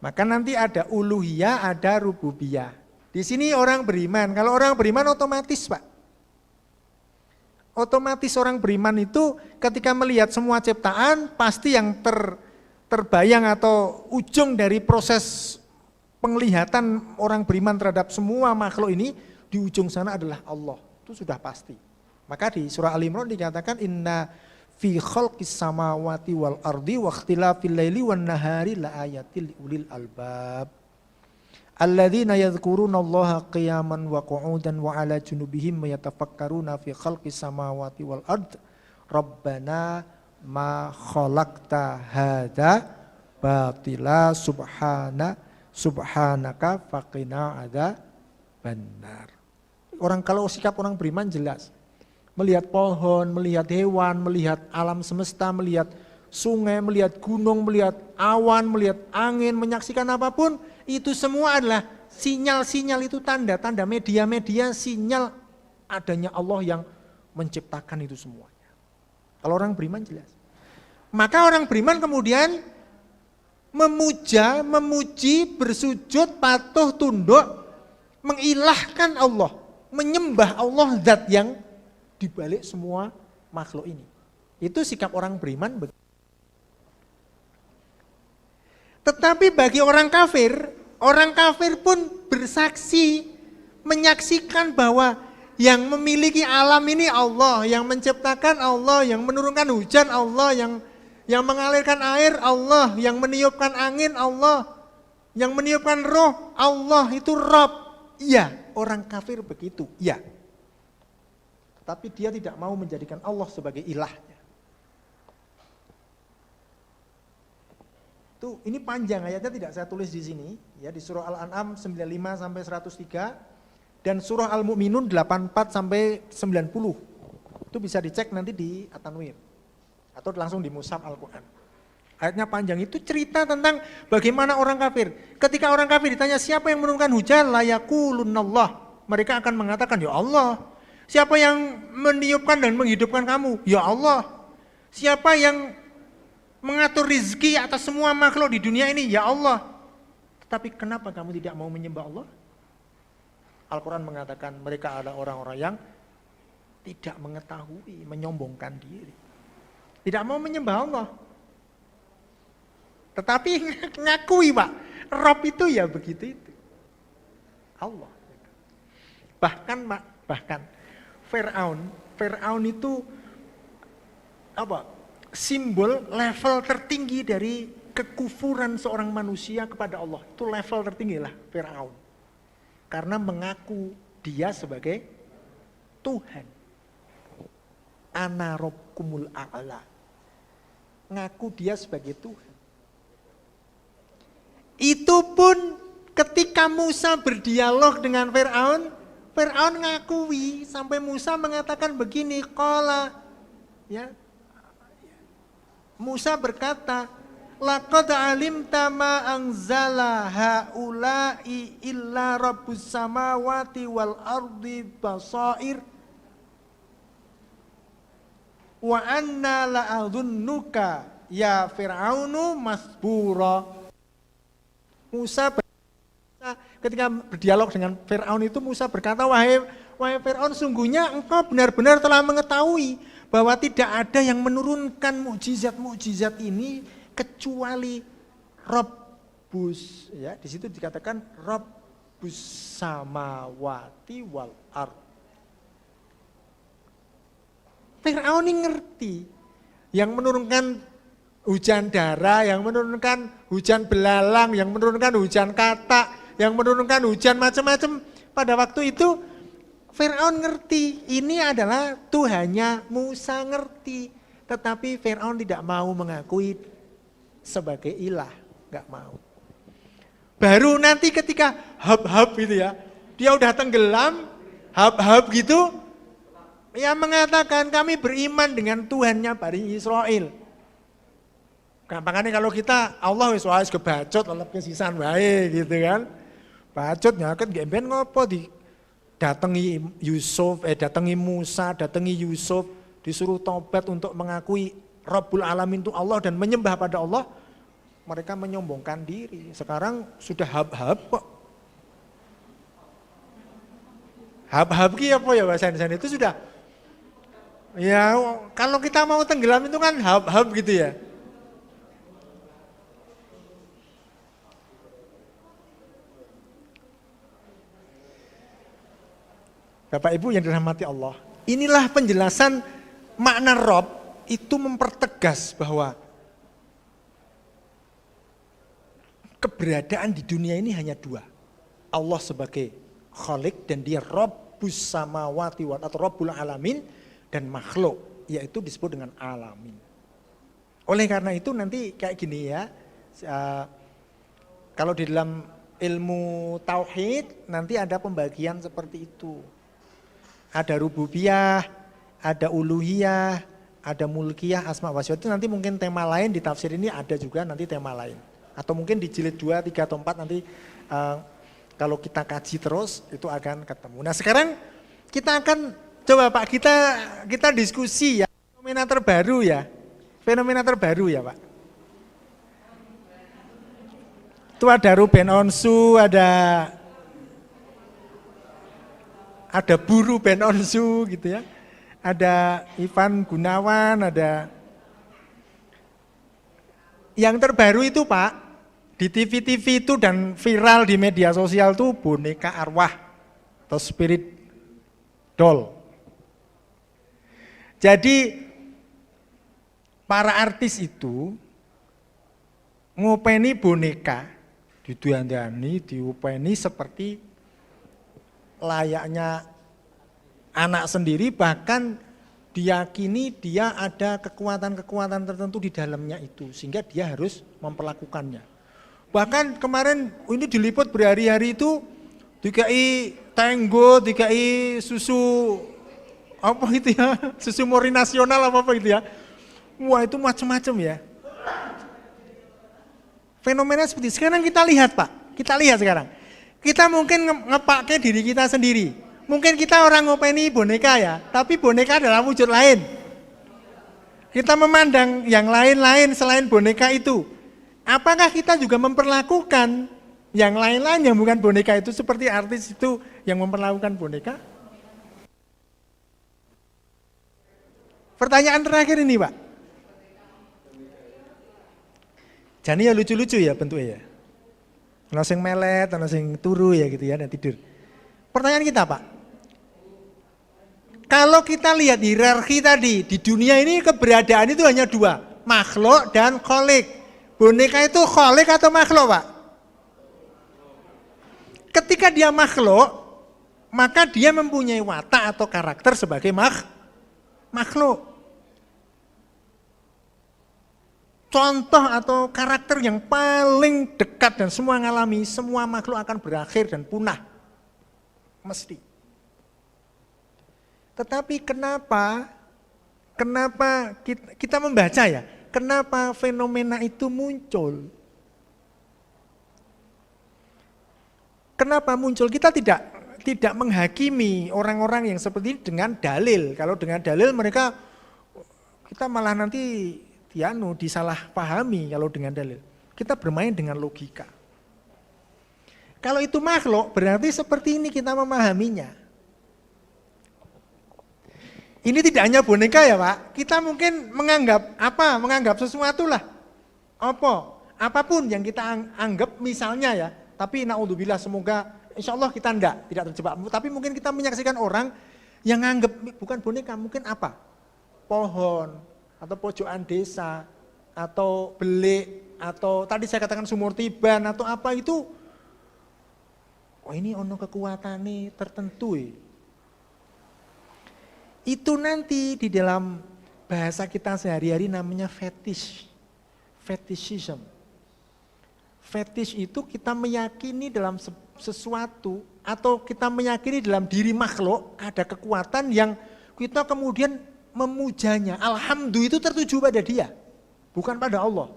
Maka nanti ada uluhiyah, ada rububiyah. Di sini orang beriman. Kalau orang beriman otomatis, Pak. Otomatis orang beriman itu ketika melihat semua ciptaan, pasti yang terbayang atau ujung dari proses penglihatan orang beriman terhadap semua makhluk ini, di ujung sana adalah Allah. Itu sudah pasti. Maka di surah Al-Imran dikatakan inna fi khalqis samawati wal ardi wa ikhtilafil laili wan nahari la ayatil ulil albab. Alladzina yadhkuruna Allaha qiyaman wa qu'udan wa 'ala junubihim yatafakkaruna fi khalqis samawati wal ard. Rabbana ma khalaqta hadza batila subhanaka faqina adzabannar. Kalau sikap orang beriman jelas. Melihat pohon, melihat hewan, melihat alam semesta, melihat sungai, melihat gunung, melihat awan, melihat angin, menyaksikan apapun, itu semua adalah sinyal-sinyal, itu tanda-tanda, media-media, sinyal adanya Allah yang menciptakan itu semuanya. Kalau orang beriman jelas. Maka orang beriman kemudian memuja, memuji, bersujud, patuh, tunduk, mengilahkan Allah, menyembah Allah zat yang dibalik semua makhluk ini. Itu sikap orang beriman. Tetapi bagi orang kafir pun bersaksi, menyaksikan bahwa yang memiliki alam ini Allah, yang menciptakan Allah, yang menurunkan hujan Allah, yang mengalirkan air Allah, yang meniupkan angin Allah, yang meniupkan roh Allah, itu Rabb. Iya, orang kafir begitu, iya. Tapi dia tidak mau menjadikan Allah sebagai ilahnya. Itu ini panjang ayatnya, tidak saya tulis di sini ya, di surah Al-An'am 95 sampai 103 dan surah Al-Mu'minun 84 sampai 90. Itu bisa dicek nanti di At-Tanwir atau langsung di Mushaf Al-Qur'an. Ayatnya panjang, itu cerita tentang bagaimana orang kafir. Ketika orang kafir ditanya siapa yang menurunkan hujan, la yaqulunallah. Mereka akan mengatakan ya Allah. Siapa yang meniupkan dan menghidupkan kamu? Ya Allah. Siapa yang mengatur rizki atas semua makhluk di dunia ini? Ya Allah. Tetapi kenapa kamu tidak mau menyembah Allah? Al-Quran mengatakan mereka adalah orang-orang yang tidak mengetahui, menyombongkan diri. Tidak mau menyembah Allah. Tetapi ngakui Pak, Rob itu ya begitu itu. Allah. Bahkan Fir'aun itu apa? Simbol level tertinggi dari kekufuran seorang manusia kepada Allah. Itu level tertinggi lah Fir'aun. Karena mengaku dia sebagai Tuhan. Ana rabbukumul a'la. Ngaku dia sebagai Tuhan. Itu pun ketika Musa berdialog dengan Fir'aun, Fir'aun ngakui sampai Musa mengatakan begini, qala ya. Musa berkata, laqad alimta ma anzala haula'i illa rabbus samawati wal ardi basair wa anna la'adhunnuka ya Fir'aunu masbura. Musa ketika berdialog dengan Fir'aun itu Musa berkata, wahai Fir'aun, sungguhnya engkau benar-benar telah mengetahui bahwa tidak ada yang menurunkan mukjizat-mukjizat ini kecuali Rabbus, ya, di situ dikatakan Rabbus samawati wal ard. Fir'aun ini ngerti yang menurunkan hujan darah, yang menurunkan hujan belalang, yang menurunkan hujan katak, yang menurunkan hujan macam-macam. Pada waktu itu Fir'aun ngerti, ini adalah Tuhannya. Musa ngerti, tetapi Fir'aun tidak mau mengakui sebagai ilah, nggak mau. Baru nanti ketika hab-hab gitu ya, dia udah tenggelam, hab-hab gitu, ya mengatakan kami beriman dengan Tuhannya Bani Israel. Gampangane kalau kita Allah wis wis kebacot lelep kesisan wae gitu kan. Bacot nyaket nggih ben ngopo datangi Yusuf, datangi Musa, datangi Yusuf, disuruh tobat untuk mengakui Rabbul Alamin itu Allah dan menyembah pada Allah. Mereka menyombongkan diri. Sekarang sudah hab-hab kok. Hab-hab ki apa ya bahasa Indonesia itu sudah. Ya kalau kita mau tenggelam itu kan hab-hab gitu ya. Bapak Ibu yang dirahmati Allah, inilah penjelasan makna Rob itu mempertegas bahwa keberadaan di dunia ini hanya dua. Allah sebagai Khalik dan dia Rabbus samawati wal atau Rabbul Alamin, dan makhluk, yaitu disebut dengan alamin. Oleh karena itu nanti kayak gini ya, kalau di dalam ilmu tauhid nanti ada pembagian seperti itu. Ada rububiyah, ada uluhiyah, ada mulkiyah, asma wa sifat. Itu nanti mungkin tema lain di tafsir ini ada juga nanti tema lain. Atau mungkin di jilid 2, 3, atau 4 nanti kalau kita kaji terus itu akan ketemu. Nah sekarang kita akan coba Pak kita diskusi ya fenomena terbaru ya. Fenomena terbaru ya Pak. Itu ada Ruben Onsu, ada Buru Ben Onsu gitu ya. Ada Ivan Gunawan, ada yang terbaru itu Pak, di TV-TV itu dan viral di media sosial tuh boneka arwah atau spirit doll. Jadi para artis itu ngopeni boneka, didandani, diupeni seperti layaknya anak sendiri, bahkan diyakini dia ada kekuatan-kekuatan tertentu di dalamnya itu, sehingga dia harus memperlakukannya. Bahkan kemarin ini diliput berhari-hari itu, dikai tenggo, dikai susu, apa itu ya, susu mori nasional apa itu ya. Wah itu macam-macam ya. Fenomena seperti sekarang kita lihat Pak, kita lihat sekarang. Kita mungkin ngepakai diri kita sendiri. Mungkin kita orang ngopeni boneka ya, tapi boneka dalam wujud lain. Kita memandang yang lain-lain selain boneka itu. Apakah kita juga memperlakukan yang lain-lain yang bukan boneka itu seperti artis itu yang memperlakukan boneka? Pertanyaan terakhir ini Pak. Jadi ya lucu-lucu ya bentuknya ya. Ono sing melet, ono sing turu ya gitu ya dan tidur. Pertanyaan kita Pak. Kalau kita lihat hierarki tadi, di dunia ini keberadaan itu hanya dua, makhluk dan kholik. Boneka itu kholik atau makhluk Pak? Ketika dia makhluk, maka dia mempunyai watak atau karakter sebagai makhluk. Contoh atau karakter yang paling dekat dan semua ngalami, semua makhluk akan berakhir dan punah. Mesti. Tetapi kenapa kita membaca ya, kenapa fenomena itu muncul? Kenapa muncul? Kita tidak menghakimi orang-orang yang seperti ini dengan dalil. Kalau dengan dalil mereka, kita malah nanti disalah pahami kalau dengan dalil. Kita bermain dengan logika. Kalau itu makhluk, berarti seperti ini kita memahaminya. Ini tidak hanya boneka ya Pak, kita mungkin menganggap sesuatu lah. Apapun yang kita anggap misalnya ya, tapi naudzubillah semoga insya Allah kita tidak terjebak. Tapi mungkin kita menyaksikan orang yang anggap bukan boneka, mungkin apa? Pohon, atau pojokan desa, atau belik, atau tadi saya katakan sumur tiban, atau apa itu, oh ini ono kekuatan nih tertentu. Itu nanti di dalam bahasa kita sehari-hari namanya fetish, fetishism. Fetish itu kita meyakini dalam sesuatu, atau kita meyakini dalam diri makhluk ada kekuatan yang kita kemudian memujanya. Alhamdulillah itu tertuju pada dia, bukan pada Allah.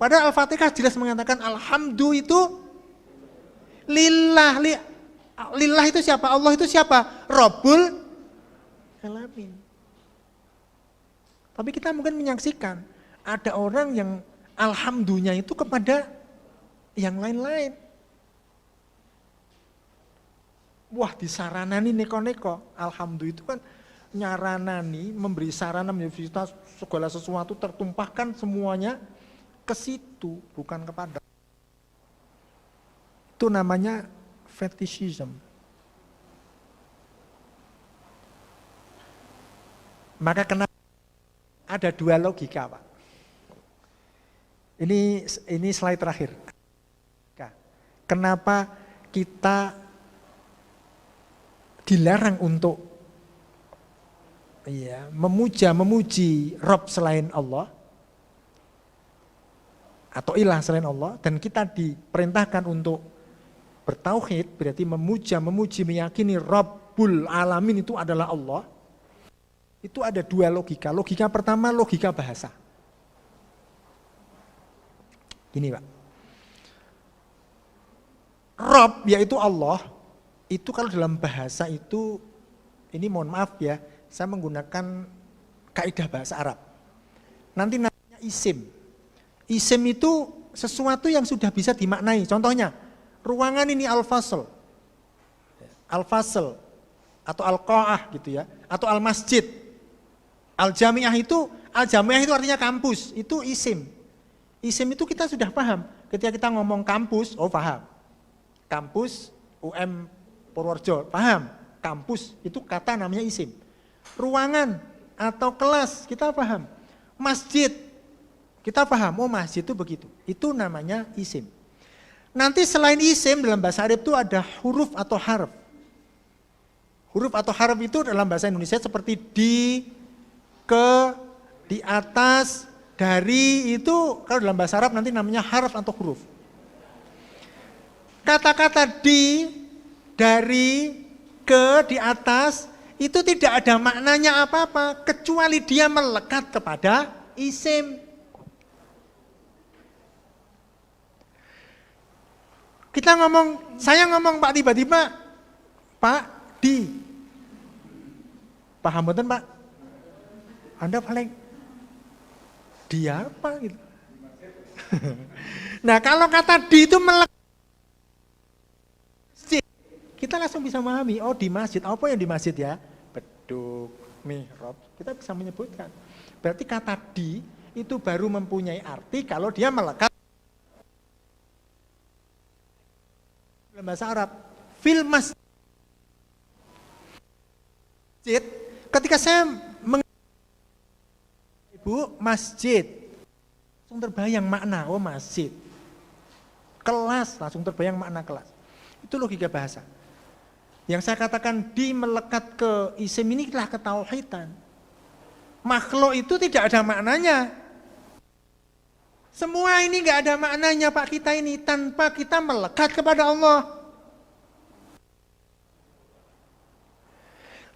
Padahal Al-Fatihah jelas mengatakan alhamdulillah itu lillah. Lillah itu siapa? Allah itu siapa? Rabbul alamin. Tapi kita mungkin menyaksikan ada orang yang alhamdulillah itu kepada yang lain-lain. Wah disaranani neko-neko. Alhamdulillah itu kan nyaranani, memberi sarana, menjadi segala sesuatu tertumpahkan semuanya ke situ, bukan kepada. Itu namanya fetishism. Maka kenapa ada dua logika Pak. Ini slide terakhir. Kenapa kita dilarang untuk memuji Rabb selain Allah atau ilah selain Allah, dan kita diperintahkan untuk bertauhid, berarti memuji, meyakini Rabbul alamin itu adalah Allah. Itu ada dua logika. Logika pertama logika bahasa. Gini Pak. Rabb yaitu Allah, itu kalau dalam bahasa itu, ini mohon maaf ya, saya menggunakan kaidah bahasa Arab. Nanti namanya isim. Isim itu sesuatu yang sudah bisa dimaknai. Contohnya, ruangan ini al-fasl. Al-fasl atau al-qa'ah gitu ya, atau al-masjid. Al-jami'ah itu artinya kampus, itu isim. Isim itu kita sudah paham. Ketika kita ngomong kampus, oh paham. Kampus UM Purworejo, paham. Kampus itu kata namanya isim. Ruangan atau kelas kita paham. Masjid kita paham, oh masjid itu begitu. Itu namanya isim. Nanti selain isim dalam bahasa Arab itu ada huruf atau harf. Huruf atau harf itu dalam bahasa Indonesia seperti di, ke, di atas, dari, itu kalau dalam bahasa Arab nanti namanya harf atau huruf. Kata-kata di, dari, ke, di atas itu tidak ada maknanya apa-apa kecuali dia melekat kepada isim. Kita ngomong, saya ngomong Pak tiba-tiba, Pak di, paham betul Pak? Anda paling di apa gitu. Nah kalau kata di itu melekat, kita langsung bisa memahami, oh di masjid, apa yang di masjid ya? Beduk, mihrab, kita bisa menyebutkan. Berarti kata di itu baru mempunyai arti kalau dia melekat dalam bahasa Arab. Fil masjid, ketika saya ibu masjid, langsung terbayang makna, oh masjid. Kelas, langsung terbayang makna kelas. Itu logika bahasa. Yang saya katakan di melekat ke isim ini adalah ketauhidan. Makhluk itu tidak ada maknanya. Semua ini nggak ada maknanya Pak kita ini tanpa kita melekat kepada Allah.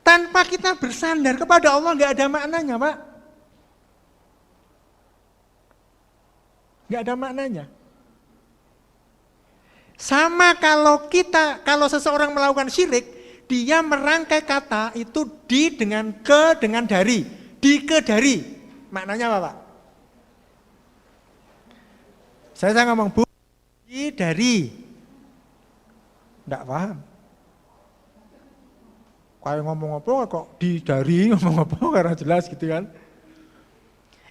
Tanpa kita bersandar kepada Allah nggak ada maknanya Pak. Nggak ada maknanya. Sama kalau seseorang melakukan syirik, dia merangkai kata itu di dengan ke dengan dari, di ke dari. Maknanya apa Pak? Saya ngomong bu, di dari. Enggak paham. Kayak ngomong apa kok di dari, ngomong apa karena jelas gitu kan.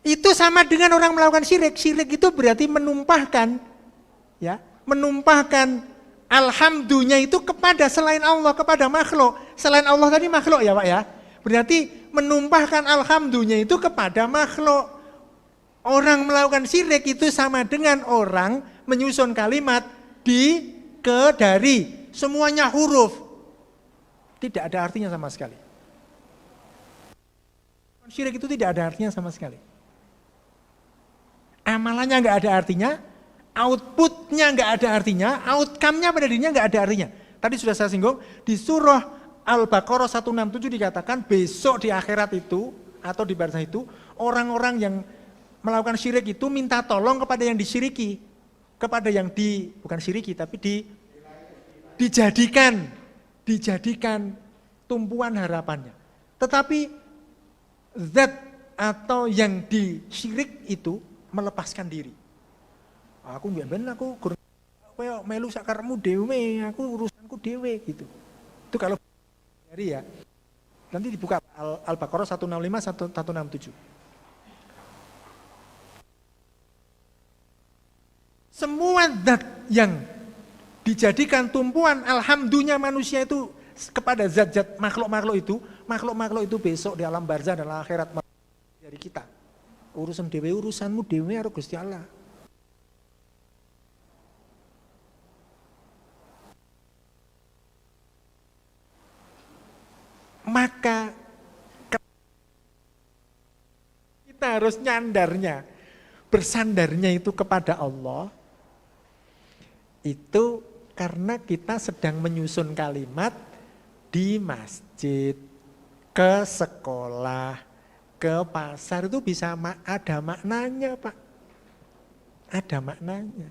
Itu sama dengan orang melakukan syirik. Syirik itu berarti menumpahkan, ya, menumpahkan alhamdulillah itu kepada selain Allah, kepada makhluk. Selain Allah tadi makhluk ya Pak ya. Berarti menumpahkan alhamdulillah itu kepada makhluk. Orang melakukan syirik itu sama dengan orang menyusun kalimat di, ke, dari. Semuanya huruf. Tidak ada artinya sama sekali. Syirik itu tidak ada artinya sama sekali. Amalannya nggak ada artinya, outputnya nggak ada artinya, outcome-nya pada dirinya nggak ada artinya. Tadi sudah saya singgung, di surah Al-Baqarah 167 dikatakan besok di akhirat itu, atau di barzah itu, orang-orang yang melakukan syirik itu minta tolong kepada yang disyiriki. Kepada yang bukan syiriki, tapi dijadikan tumpuan harapannya. Tetapi zat atau yang disyirik itu melepaskan diri. Aku koyo melu sakarmu dhewe, aku urusanku dhewe gitu. Itu kalau dari ya. Nanti dibuka Al-Baqarah 165 167. Semua zat yang dijadikan tumpuan alhamdulillah manusia itu kepada zat-zat makhluk-makhluk itu besok di alam barzah dan akhirat dari kita. Urusan dewe, urusanmu dewe karo Gusti Allah. Maka kita harus bersandarnya itu kepada Allah. Itu karena kita sedang menyusun kalimat di masjid, ke sekolah, ke pasar itu bisa ada maknanya Pak. Ada maknanya.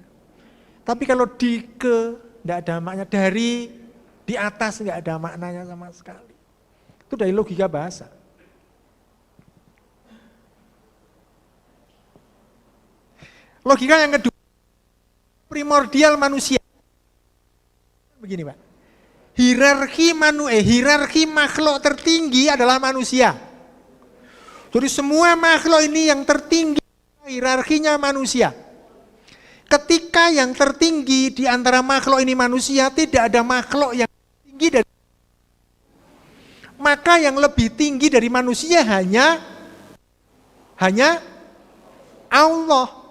Tapi kalau enggak ada maknanya, dari, di atas enggak ada maknanya sama sekali. Itu dari logika bahasa. Logika yang kedua, primordial manusia. Begini Pak, hierarki makhluk tertinggi adalah manusia. Jadi semua makhluk ini yang tertinggi hierarkinya manusia. Ketika yang tertinggi di antara makhluk ini manusia, tidak ada makhluk yang tinggi dari, maka yang lebih tinggi dari manusia hanya Allah.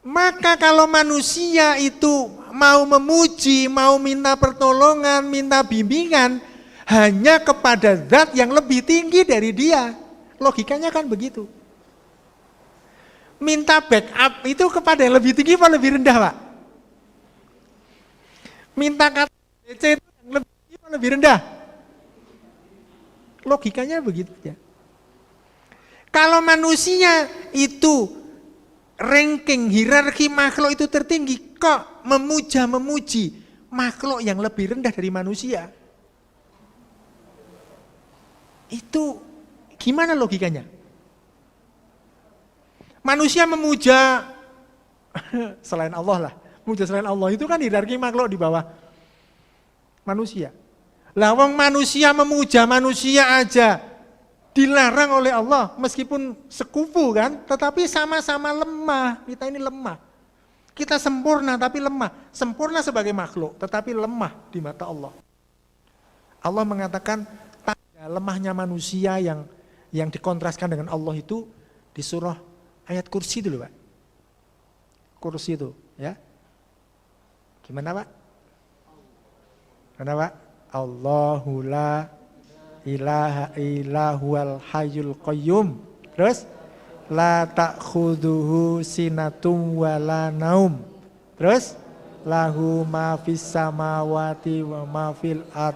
Maka kalau manusia itu mau memuji, mau minta pertolongan, minta bimbingan, hanya kepada zat yang lebih tinggi dari dia. Logikanya kan begitu. Minta backup itu kepada yang lebih tinggi apa lebih rendah, Pak? Minta kata BC itu yang lebih tinggi apa lebih rendah? Logikanya begitu ya. Kalau manusia itu ranking hierarki makhluk itu tertinggi, kok memuji makhluk yang lebih rendah dari manusia? Itu gimana logikanya? Manusia memuja selain Allah lah. Memuja selain Allah itu kan hierarki makhluk di bawah manusia. Lah wong manusia memuja manusia aja dilarang oleh Allah, meskipun sekufu kan, tetapi sama-sama lemah. Kita ini lemah. Kita sempurna tapi lemah. Sempurna sebagai makhluk, tetapi lemah di mata Allah. Allah mengatakan tanda lemahnya manusia yang dikontraskan dengan Allah itu di surah ayat kursi dulu, Pak. Kursi itu, ya. Gimana, Pak? Gimana, Pak? Allahu la ilaha illa huwal hayyul qayyum. Terus la ta'khudhuhu sinatun wala naum. Terus lahu ma fis samawati wa ma fil ard.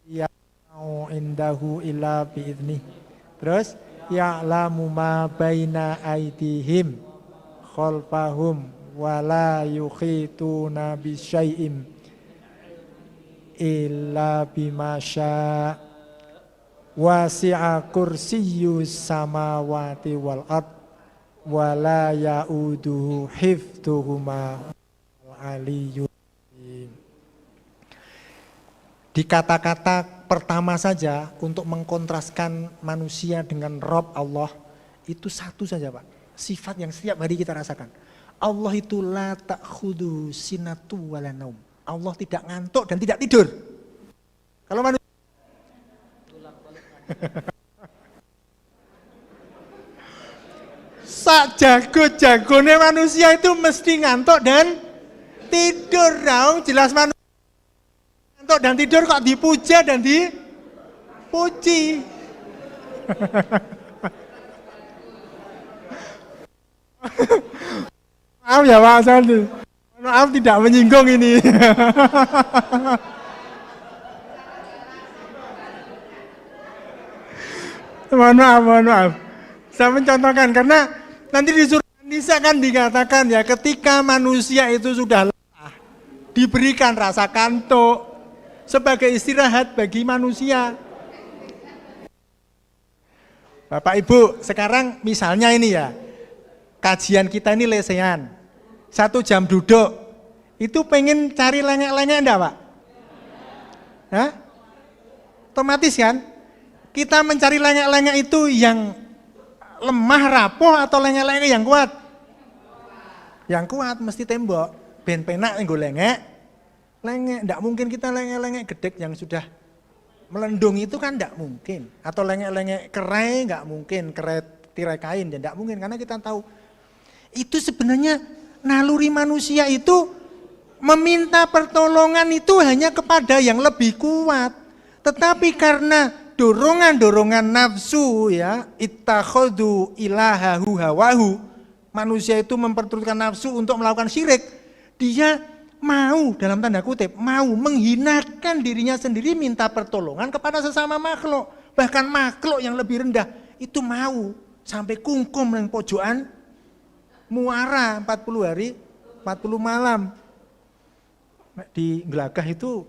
Ya'u indahu illa bi'idnih. Terus ya'lamu ma baina aydihim khalfahum wa la yukhituna bi syai'in illa bima syaa wasi'a kursiyyus samawati wal ard wa la ya'uduhu hifdzuhuma al-aliyyul azim. Di kata-kata pertama saja untuk mengkontraskan manusia dengan Rabb Allah itu satu saja, Pak. Sifat yang setiap hari kita rasakan. Allah itu la ta'khudhu sinatu wala naum. Allah tidak ngantuk dan tidak tidur. Kalau manusia sak jago-jagone manusia itu mesti ngantuk dan tidur. Dong, jelas manusia ngantuk dan tidur kok dipuja dan dipuji. Maaf ya Pak Sandi. Maaf tidak menyinggung ini. Mohon maaf. Saya mencontohkan karena nanti di surah An-Nisa kan dikatakan ya, ketika manusia itu sudah lelah, diberikan rasa kantuk sebagai istirahat bagi manusia. Bapak Ibu, sekarang misalnya ini ya, kajian kita ini lesehan. 1 jam duduk, itu pengen cari lengek-lengek enggak, Pak? Hah? Otomatis kan? Kita mencari lengek-lengek itu yang lemah, rapuh, atau lengek-lengek yang kuat? Yang kuat, mesti tembok. Ben penak nggo lengek, enggak mungkin kita lengek-lengek gedek yang sudah melendung itu kan enggak mungkin. Atau lengek-lengek kerai enggak mungkin, kerai tirai kain, ya enggak mungkin, karena kita tahu itu sebenarnya naluri manusia itu meminta pertolongan itu hanya kepada yang lebih kuat. Tetapi karena dorongan-dorongan nafsu ya, ittakhadhu ilahahu hawahu, manusia itu memperturutkan nafsu untuk melakukan syirik. Dia mau, dalam tanda kutip, mau menghinakan dirinya sendiri, minta pertolongan kepada sesama makhluk. Bahkan makhluk yang lebih rendah itu mau sampai kungkum yang pojokan muara 40 hari 40 malam. Di Gelagah itu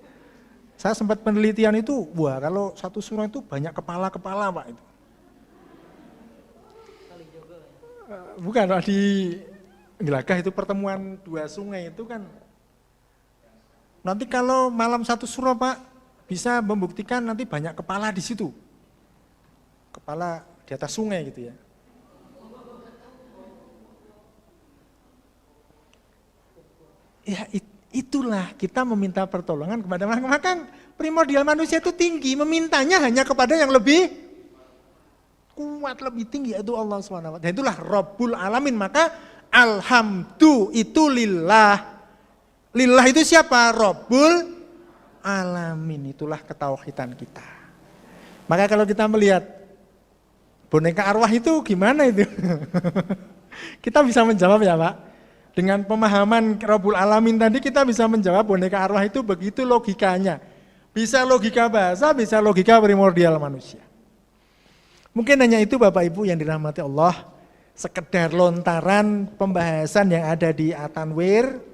saya sempat penelitian itu, wah kalau satu surah itu banyak kepala-kepala, Pak, itu. Bukan, Pak, di Gelagah itu pertemuan 2 sungai itu kan. Nanti kalau malam satu surah, Pak, bisa membuktikan nanti banyak kepala di situ. Kepala di atas sungai gitu ya. Ya itulah kita meminta pertolongan kepada makhluk. Maka primordial manusia itu tinggi, memintanya hanya kepada yang lebih kuat, lebih tinggi, yaitu Allah SWT. Dan itulah Rabbul Alamin. Maka alhamdu itu lillah. Lillah itu siapa? Rabbul alamin, itulah ketauhidan kita. Maka kalau kita melihat boneka arwah itu gimana itu? Kita bisa menjawab ya Pak. Dengan pemahaman Rabbul Alamin tadi kita bisa menjawab boneka arwah itu begitu logikanya. Bisa logika bahasa, bisa logika primordial manusia. Mungkin hanya itu Bapak Ibu yang dirahmati Allah, sekedar lontaran pembahasan yang ada di At-Tanwir.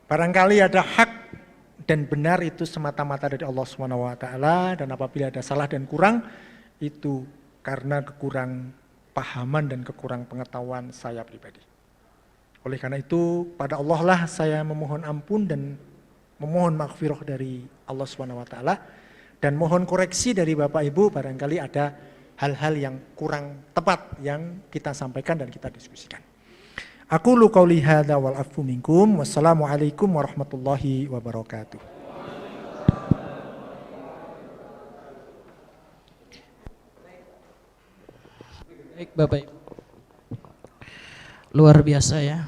Barangkali ada hak dan benar itu semata-mata dari Allah SWT, dan apabila ada salah dan kurang itu karena kekurang pahaman dan kekurang pengetahuan saya pribadi. Oleh karena itu pada Allah lah saya memohon ampun dan memohon maghfirah dari Allah SWT, dan mohon koreksi dari Bapak Ibu barangkali ada hal-hal yang kurang tepat yang kita sampaikan dan kita diskusikan. Aku lu qauli hadza wal afu minkum. Wassalamualaikum warahmatullahi wabarakatuh. Baik Bapak Ibu. Luar biasa ya.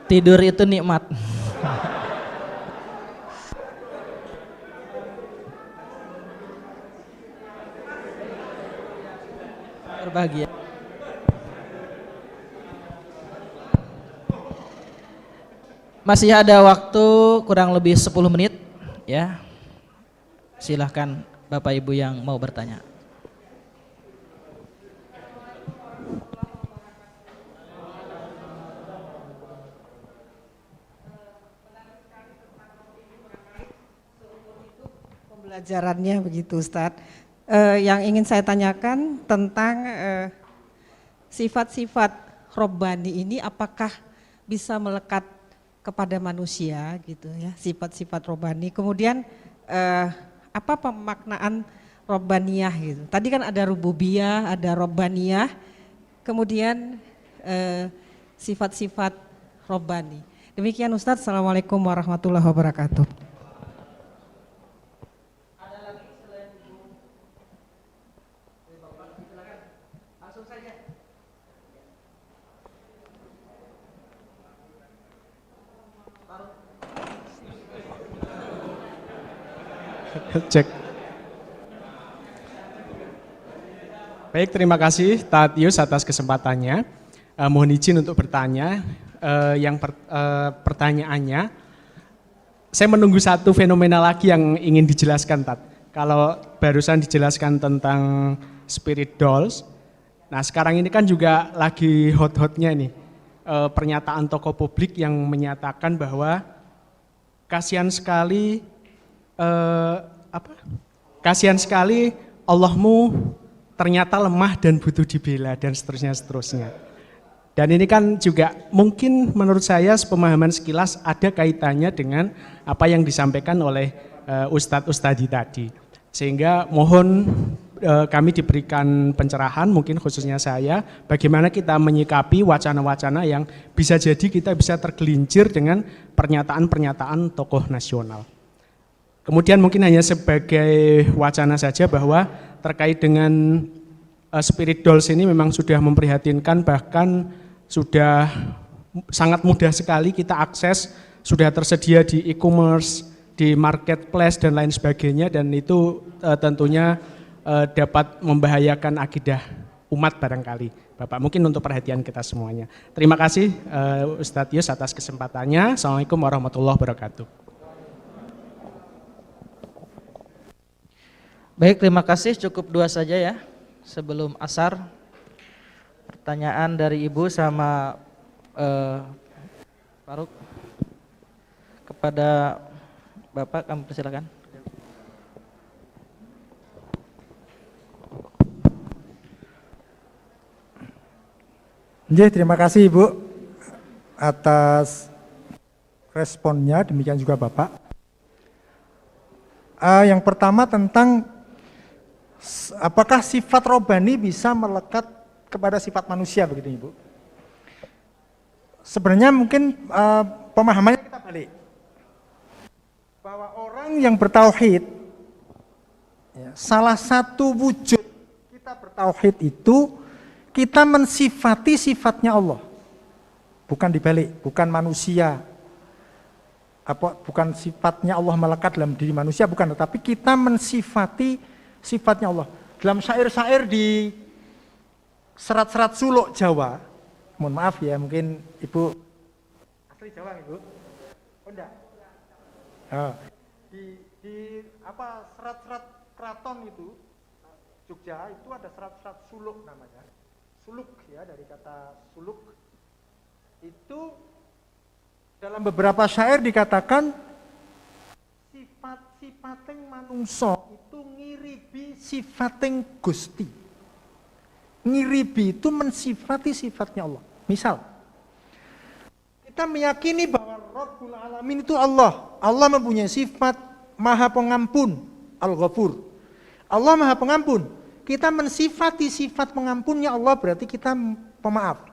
Tidur itu nikmat. Berbahagia. Masih ada waktu kurang lebih 10 menit ya. Silahkan Bapak Ibu yang mau bertanya. Pembelajarannya begitu Ustadz. Yang ingin saya tanyakan tentang sifat-sifat Robbani ini apakah bisa melekat kepada manusia gitu ya, sifat-sifat Robbani. Kemudian apa pemaknaan Robbaniyah gitu. Tadi kan ada Rububiyah, ada Robbaniyah, kemudian sifat-sifat Robbani. Demikian Ustadz. Assalamualaikum warahmatullahi wabarakatuh. Cek. Baik, terima kasih Tatius atas kesempatannya. Mohon izin untuk bertanya. Pertanyaannya, saya menunggu satu fenomena lagi yang ingin dijelaskan, Tat. Kalau barusan dijelaskan tentang spirit dolls, nah sekarang ini kan juga lagi hot-hotnya nih pernyataan tokoh publik yang menyatakan bahwa kasihan sekali kasihan sekali Allahmu ternyata lemah dan butuh dibela dan seterusnya. Dan ini kan juga mungkin menurut saya sepemahaman sekilas ada kaitannya dengan apa yang disampaikan oleh Ustadz tadi. Sehingga mohon kami diberikan pencerahan, mungkin khususnya saya, bagaimana kita menyikapi wacana-wacana yang bisa jadi kita bisa tergelincir dengan pernyataan-pernyataan tokoh nasional. Kemudian mungkin hanya sebagai wacana saja bahwa terkait dengan spirit dolls ini memang sudah memprihatinkan, bahkan sudah sangat mudah sekali kita akses, sudah tersedia di e-commerce, di marketplace dan lain sebagainya, dan itu tentunya dapat membahayakan akidah umat barangkali. Bapak, mungkin untuk perhatian kita semuanya. Terima kasih Ustadz Yus atas kesempatannya. Assalamualaikum warahmatullahi wabarakatuh. Baik, terima kasih. Cukup 2 saja ya sebelum asar. Pertanyaan dari Ibu sama Faruk. Kepada Bapak kami persilakan. Terima kasih Ibu atas responnya, demikian juga Bapak. Yang pertama tentang apakah sifat Robbani bisa melekat kepada sifat manusia begitu Ibu? Sebenarnya mungkin pemahamannya kita balik. Bahwa orang yang bertauhid, ya, salah satu wujud kita bertauhid tauhid itu kita mensifati sifatnya Allah. Bukan dibalik, bukan manusia. Bukan sifatnya Allah melekat dalam diri manusia, bukan, tetapi kita mensifati sifatnya Allah. Dalam syair-syair di serat-serat suluk Jawa, mohon maaf ya, mungkin Ibu asli Jawa Ibu? Oh enggak? Oh. Di serat-serat keraton itu Jogja itu ada serat-serat suluk namanya. Suluk ya, dari kata suluk. Itu dalam beberapa syair dikatakan sifat-sifating manungso itu ngiribi sifating Gusti. Ngiribi itu mensifati sifatnya Allah. Misal, kita meyakini bahwa Rabbul Alamin itu Allah. Allah mempunyai sifat Maha Pengampun, Al-Ghafur. Allah Maha Pengampun. Kita mensifati sifat pengampunnya Allah, berarti kita pemaaf.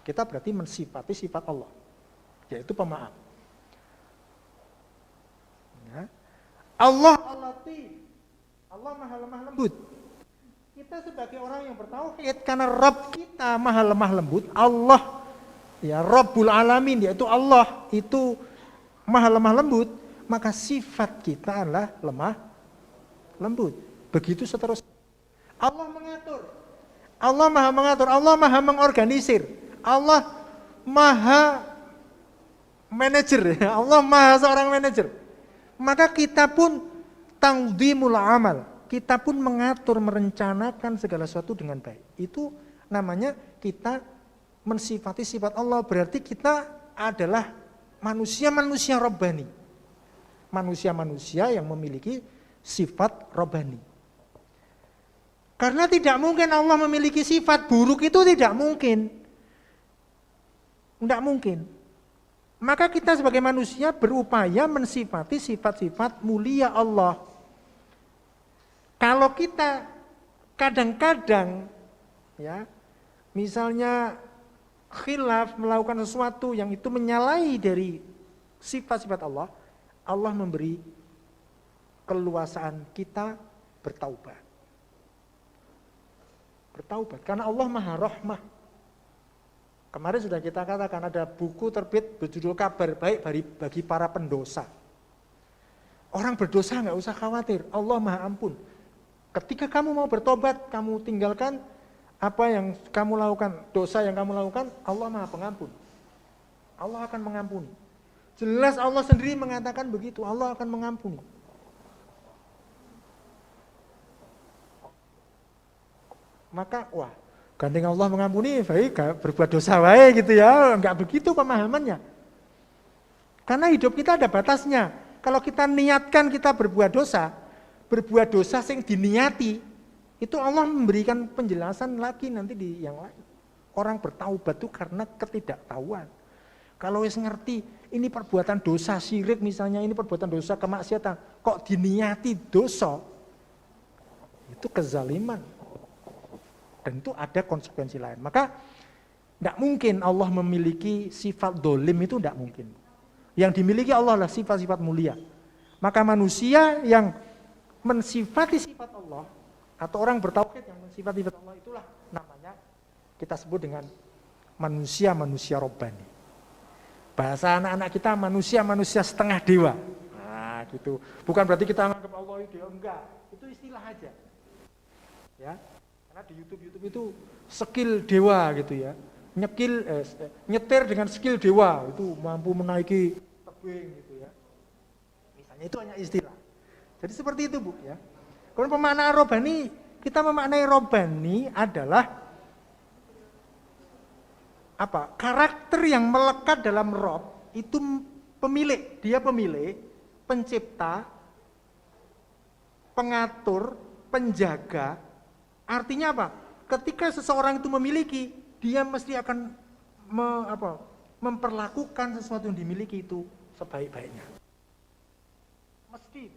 Kita berarti mensifati sifat Allah, yaitu pemaaf. Ya. Allah Al-Latif, Allah Maha Lemah Lembut. Kita sebagai orang yang bertauhid, karena Rabb kita Maha Lemah Lembut, Allah, ya Rabbul Alamin, yaitu Allah itu Maha Lemah Lembut, maka sifat kita adalah lemah lembut. Begitu seterusnya. Allah mengatur, Allah Maha mengatur, Allah Maha mengorganisir. Allah Maha manajer, Allah Maha seorang manajer. Maka kita pun tangdhimul amal, kita pun mengatur, merencanakan segala sesuatu dengan baik. Itu namanya kita mensifati sifat Allah, berarti kita adalah manusia-manusia Rabbani. Manusia-manusia yang memiliki sifat Rabbani. Karena tidak mungkin Allah memiliki sifat buruk, itu tidak mungkin. Tidak mungkin. Maka kita sebagai manusia berupaya mensifati sifat-sifat mulia Allah. Kalau kita kadang-kadang ya, misalnya khilaf melakukan sesuatu yang itu menyalahi dari sifat-sifat Allah, Allah memberi keluasaan kita bertaubat. Bertaubat karena Allah Maha Rahmah. Kemarin sudah kita katakan ada buku terbit berjudul Kabar Baik bagi para pendosa. Orang berdosa nggak usah khawatir, Allah Maha Ampun. Ketika kamu mau bertobat, kamu tinggalkan apa yang kamu lakukan, dosa yang kamu lakukan, Allah Maha Pengampun. Allah akan mengampuni. Jelas Allah sendiri mengatakan begitu, Allah akan mengampuni. Maka wah, gandeng Allah mengampuni, baik berbuat dosa baik gitu ya, enggak begitu pemahamannya. Karena hidup kita ada batasnya. Kalau kita niatkan kita berbuat dosa sing diniati, itu Allah memberikan penjelasan lagi nanti di yang lain. Orang bertaubat itu karena ketidaktahuan. Kalau wis ngerti ini perbuatan dosa syirik misalnya, ini perbuatan dosa kemaksiatan, kok diniati dosa, itu kezaliman. Dan itu ada konsekuensi lain. Maka tidak mungkin Allah memiliki sifat dolim, itu tidak mungkin. Yang dimiliki Allah adalah sifat-sifat mulia. Maka manusia yang mensifati sifat Allah, atau orang bertauhid yang mensifati sifat Allah, itulah namanya kita sebut dengan manusia-manusia Rabbani. Bahasa anak-anak kita manusia-manusia setengah dewa. Nah gitu. Bukan berarti kita menganggap Allah itu dewa, enggak. Itu istilah aja. Ya. Karena di YouTube itu skill dewa gitu ya, nyetir dengan skill dewa itu mampu menaiki tebing gitu ya. Misalnya itu hanya istilah. Jadi seperti itu Bu ya. Kemudian pemaknaan Rabbani, kita memaknai Rabbani adalah apa? Karakter yang melekat dalam Rabb itu pemilik, dia pemilik, pencipta, pengatur, penjaga. Artinya apa? Ketika seseorang itu memiliki, dia mesti akan memperlakukan sesuatu yang dimiliki itu sebaik-baiknya. Mesti.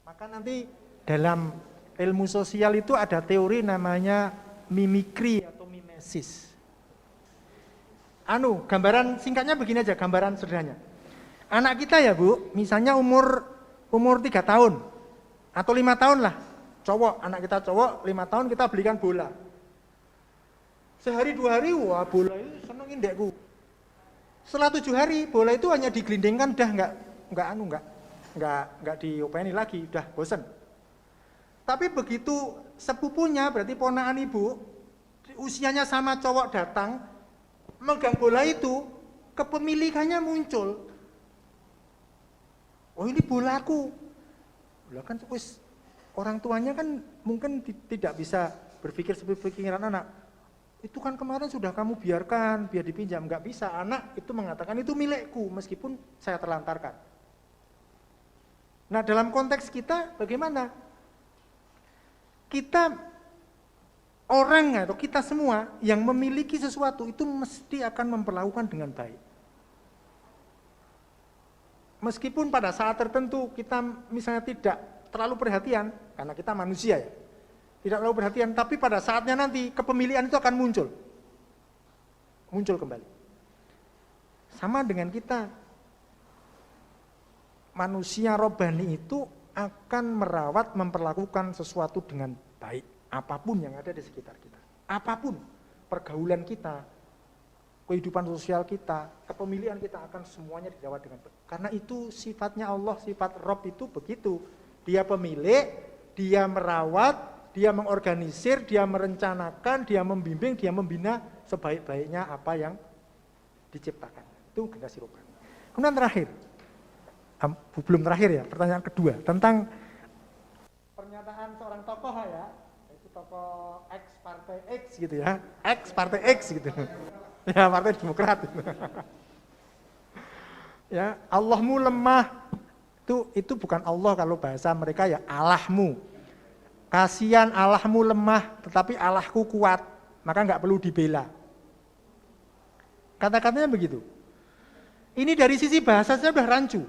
Maka nanti dalam ilmu sosial itu ada teori namanya mimikri atau mimesis. Gambaran singkatnya begini aja, gambaran sederhananya. Anak kita ya Bu, misalnya umur 3 tahun atau 5 tahun lah. cowok, anak kita cowok 5 tahun kita belikan bola. Sehari 2 hari, wah bola itu seneng indekku. Setelah 7 hari, bola itu hanya digelindingkan, dah nggak diopeni lagi, udah bosen. Tapi begitu sepupunya, berarti ponakan ibu, usianya sama cowok datang, megang bola itu, kepemilikannya muncul. Oh ini bolaku. Bola kan wis orang tuanya kan mungkin tidak bisa berpikir seperti pikiran anak. Itu kan kemarin sudah kamu biarkan, biar dipinjam, nggak bisa. Anak itu mengatakan itu milikku, meskipun saya terlantarkan. Nah dalam konteks kita bagaimana? Kita orang atau kita semua yang memiliki sesuatu itu mesti akan memperlakukan dengan baik. Meskipun pada saat tertentu kita misalnya tidak terlalu perhatian, karena kita manusia ya, tidak terlalu perhatian, tapi pada saatnya nanti kepemilikan itu akan muncul kembali. Sama dengan kita, manusia robbani itu akan merawat, memperlakukan sesuatu dengan baik, apapun yang ada di sekitar kita, apapun pergaulan kita, kehidupan sosial kita, kepemilikan kita akan semuanya dirawat dengan baik. Karena itu sifatnya Allah, sifat Rob itu begitu, dia pemilik, dia merawat, dia mengorganisir, dia merencanakan, dia membimbing, dia membina sebaik-baiknya apa yang diciptakan. Itu generasi robbani. Kemudian terakhir, belum terakhir ya, pertanyaan kedua tentang pernyataan seorang tokoh ya, itu tokoh X partai X gitu ya, X partai X gitu, ya partai Demokrat. Ya, Allahmu lemah, itu bukan Allah kalau bahasa mereka ya Allahmu. Kasihan Allahmu lemah, tetapi Allahku kuat, maka nggak perlu dibela. Kata-katanya begitu. Ini dari sisi bahasa sudah rancu.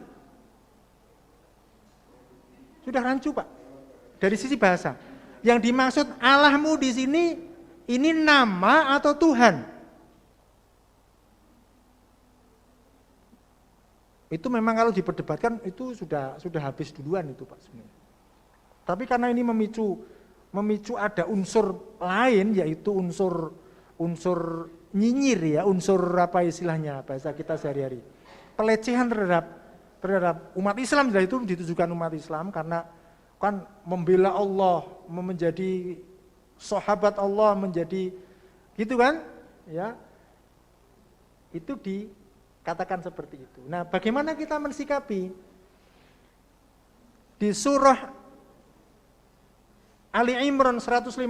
Sudah rancu Pak. Dari sisi bahasa. Yang dimaksud Allahmu di sini, ini nama atau Tuhan? Itu memang kalau diperdebatkan itu sudah habis duluan itu Pak sebenarnya. Tapi karena ini memicu ada unsur lain, yaitu unsur nyinyir ya, unsur apa istilahnya bahasa kita sehari-hari, pelecehan terhadap umat Islam. Sudah itu ditujukan umat Islam karena kan membela Allah, menjadi sahabat Allah, menjadi gitu kan ya, itu dikatakan seperti itu. Nah bagaimana kita mensikapi? Di surah Ali Imran 159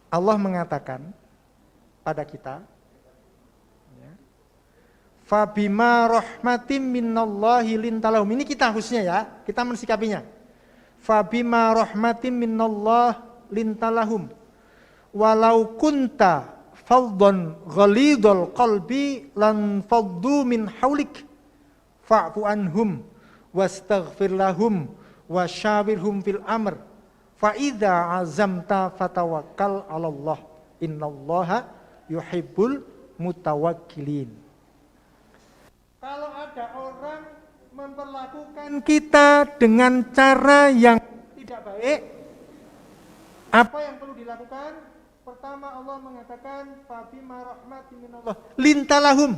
Allah mengatakan pada kita ya, Fabima rahmatim minallahi lintalahum. Ini kita khususnya ya, kita mensikapinya. Fabima rahmatim minallah lintalahum walau kunta faddan ghalidul qalbi lan faddu min haulik fa'fu anhum wastaghfir lahum wasyawirhum fil amr fa idza azamta fatawakkal 'alallah innallaha yuhibbul mutawakkilin. Kalau ada orang memperlakukan kita dengan cara yang tidak baik, apa yang perlu dilakukan? Pertama Allah mengatakan fabima rahmatin minallah lintalahum,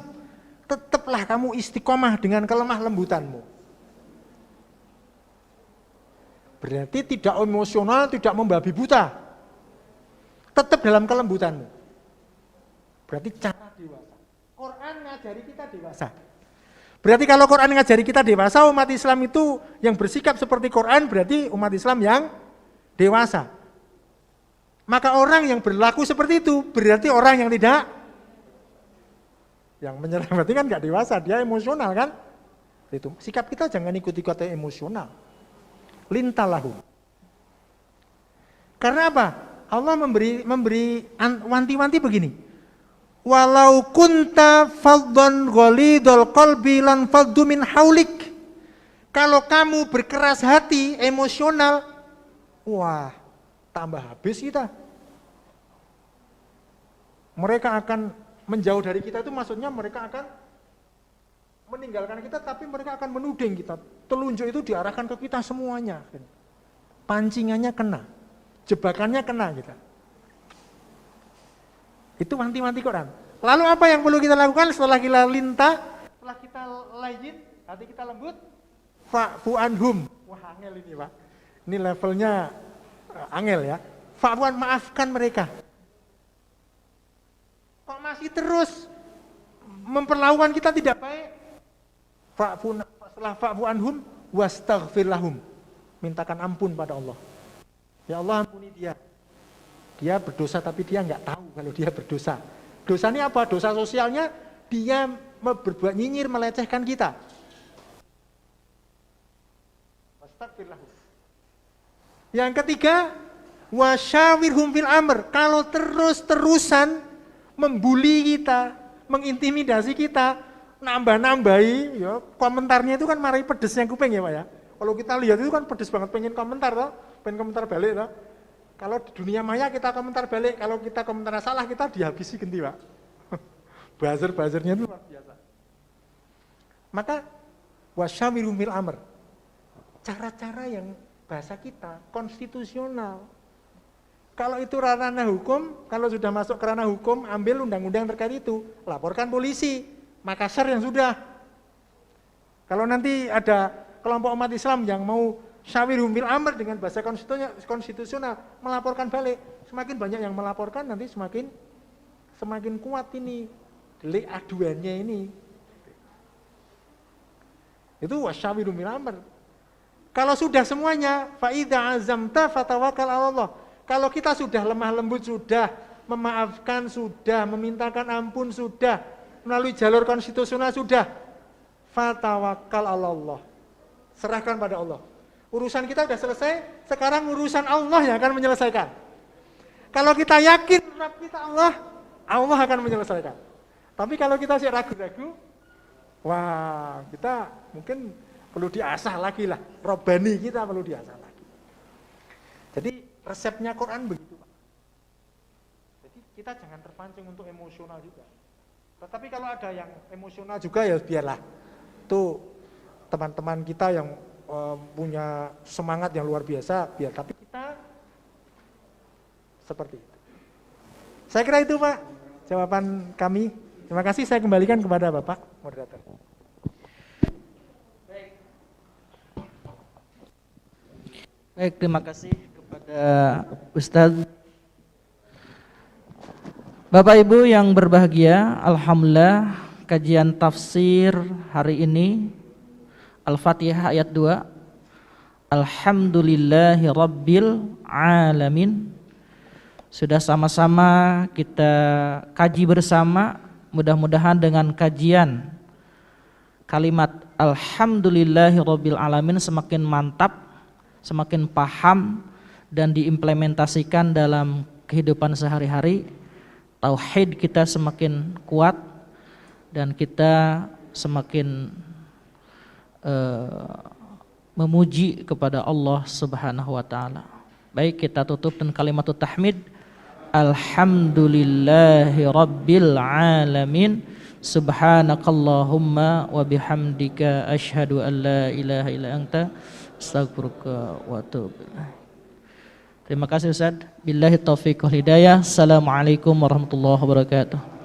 tetaplah kamu istiqomah dengan kelemah lembutanmu. Berarti tidak emosional, tidak membabi buta. Tetap dalam kelembutanmu. Berarti cara dewasa. Quran ngajari kita dewasa. Berarti kalau Quran ngajari kita dewasa, umat Islam itu yang bersikap seperti Quran berarti umat Islam yang dewasa. Maka orang yang berlaku seperti itu berarti orang yang tidak, yang menyerang berarti kan nggak dewasa, dia emosional kan? Itu sikap kita jangan ikut-ikut emosional. Lintalahu. Karena apa? Allah memberi wanti-wanti begini. Walau kunta faddan ghalidul qalbi lan faddu min haulik. Kalau kamu berkeras hati, emosional, wah, tambah habis kita. Mereka akan menjauh dari kita, itu maksudnya mereka akan meninggalkan kita, tapi mereka akan menuding kita. Telunjuk itu diarahkan ke kita semuanya. Pancingannya kena, jebakannya kena kita. Itu wanti-wanti Quran. Lalu apa yang perlu kita lakukan setelah kita lintah, setelah kita layyin, hati kita lembut? Fa'fu anhum. Wah, angel ini Pak. Ini levelnya angel ya. Fa'fu an, maafkan mereka. Kok masih terus memperlakukan kita tidak baik? Setelah fa'fu anhum wastaghfir lahum. Mintakan ampun pada Allah. Ya Allah, ampuni dia. Dia berdosa tapi dia nggak tahu kalau dia berdosa. Dosanya apa? Dosa sosialnya dia berbuat nyinyir, melecehkan kita. Astagfirullah. Yang ketiga, wasyawirhum fil amr. Kalau terus-terusan membuli kita, mengintimidasi kita, nambah-nambahi, ya, komentarnya itu kan marahi pedesnya kuping ya Pak ya. Kalau kita lihat itu kan pedes banget, pengen komentar toh, pengen komentar balik toh. Kalau di dunia maya kita komentar balik, kalau kita komentar salah kita dihabisi ganti Pak. Buzzer-buzzernya itu luar biasa. Maka wasyawirhum fil amr. Cara-cara yang bahasa kita konstitusional. Kalau itu ranah hukum, kalau sudah masuk ke ranah hukum, ambil undang-undang terkait itu, laporkan polisi, Makassar yang sudah. Kalau nanti ada kelompok umat Islam yang mau syawirhum fil amr dengan bahasa konstitusional, melaporkan balik, semakin banyak yang melaporkan, nanti semakin kuat ini delik aduannya ini. Itu wasyawirhum fil amr. Kalau sudah semuanya, fa idza azamta fatawakkal 'ala Allah. Kalau kita sudah lemah lembut, sudah memaafkan, sudah memintakan ampun, sudah melalui jalur konstitusional, sudah fatawakkal 'ala Allah. Serahkan pada Allah. Urusan kita sudah selesai, sekarang urusan Allah yang akan menyelesaikan. Kalau kita yakin Rabb kita Allah, Allah akan menyelesaikan. Tapi kalau kita masih ragu-ragu, wah, kita mungkin perlu diasah lagi lah. Robbani kita perlu diasah lagi. Jadi resepnya Quran begitu Pak. Jadi kita jangan terpancing untuk emosional juga. Tetapi kalau ada yang emosional juga ya biarlah. Tuh teman-teman kita yang punya semangat yang luar biasa, biar. Tapi kita seperti itu. Saya kira itu Pak jawaban kami. Terima kasih, saya kembalikan kepada Bapak moderator. Baik, terima kasih kepada Ustadz. Bapak Ibu yang berbahagia, alhamdulillah kajian tafsir hari ini Al-Fatihah ayat 2. Alhamdulillahi Rabbil Alamin. Sudah sama-sama kita kaji bersama, mudah-mudahan dengan kajian kalimat Alhamdulillahi Rabbil Alamin semakin mantap, semakin paham dan diimplementasikan dalam kehidupan sehari-hari. Tauhid kita semakin kuat dan kita semakin memuji kepada Allah Subhanahu wa taala. Baik, kita tutup dengan kalimatut tahmid. Alhamdulillahi Rabbil Alamin. Subhanakallahumma wa bihamdika asyhadu an la ilaha illa anta astaghfiruka wa atubu ilaik. Terima kasih Ustaz. Billahi taufiq wal hidayah. Assalamualaikum warahmatullahi wabarakatuh.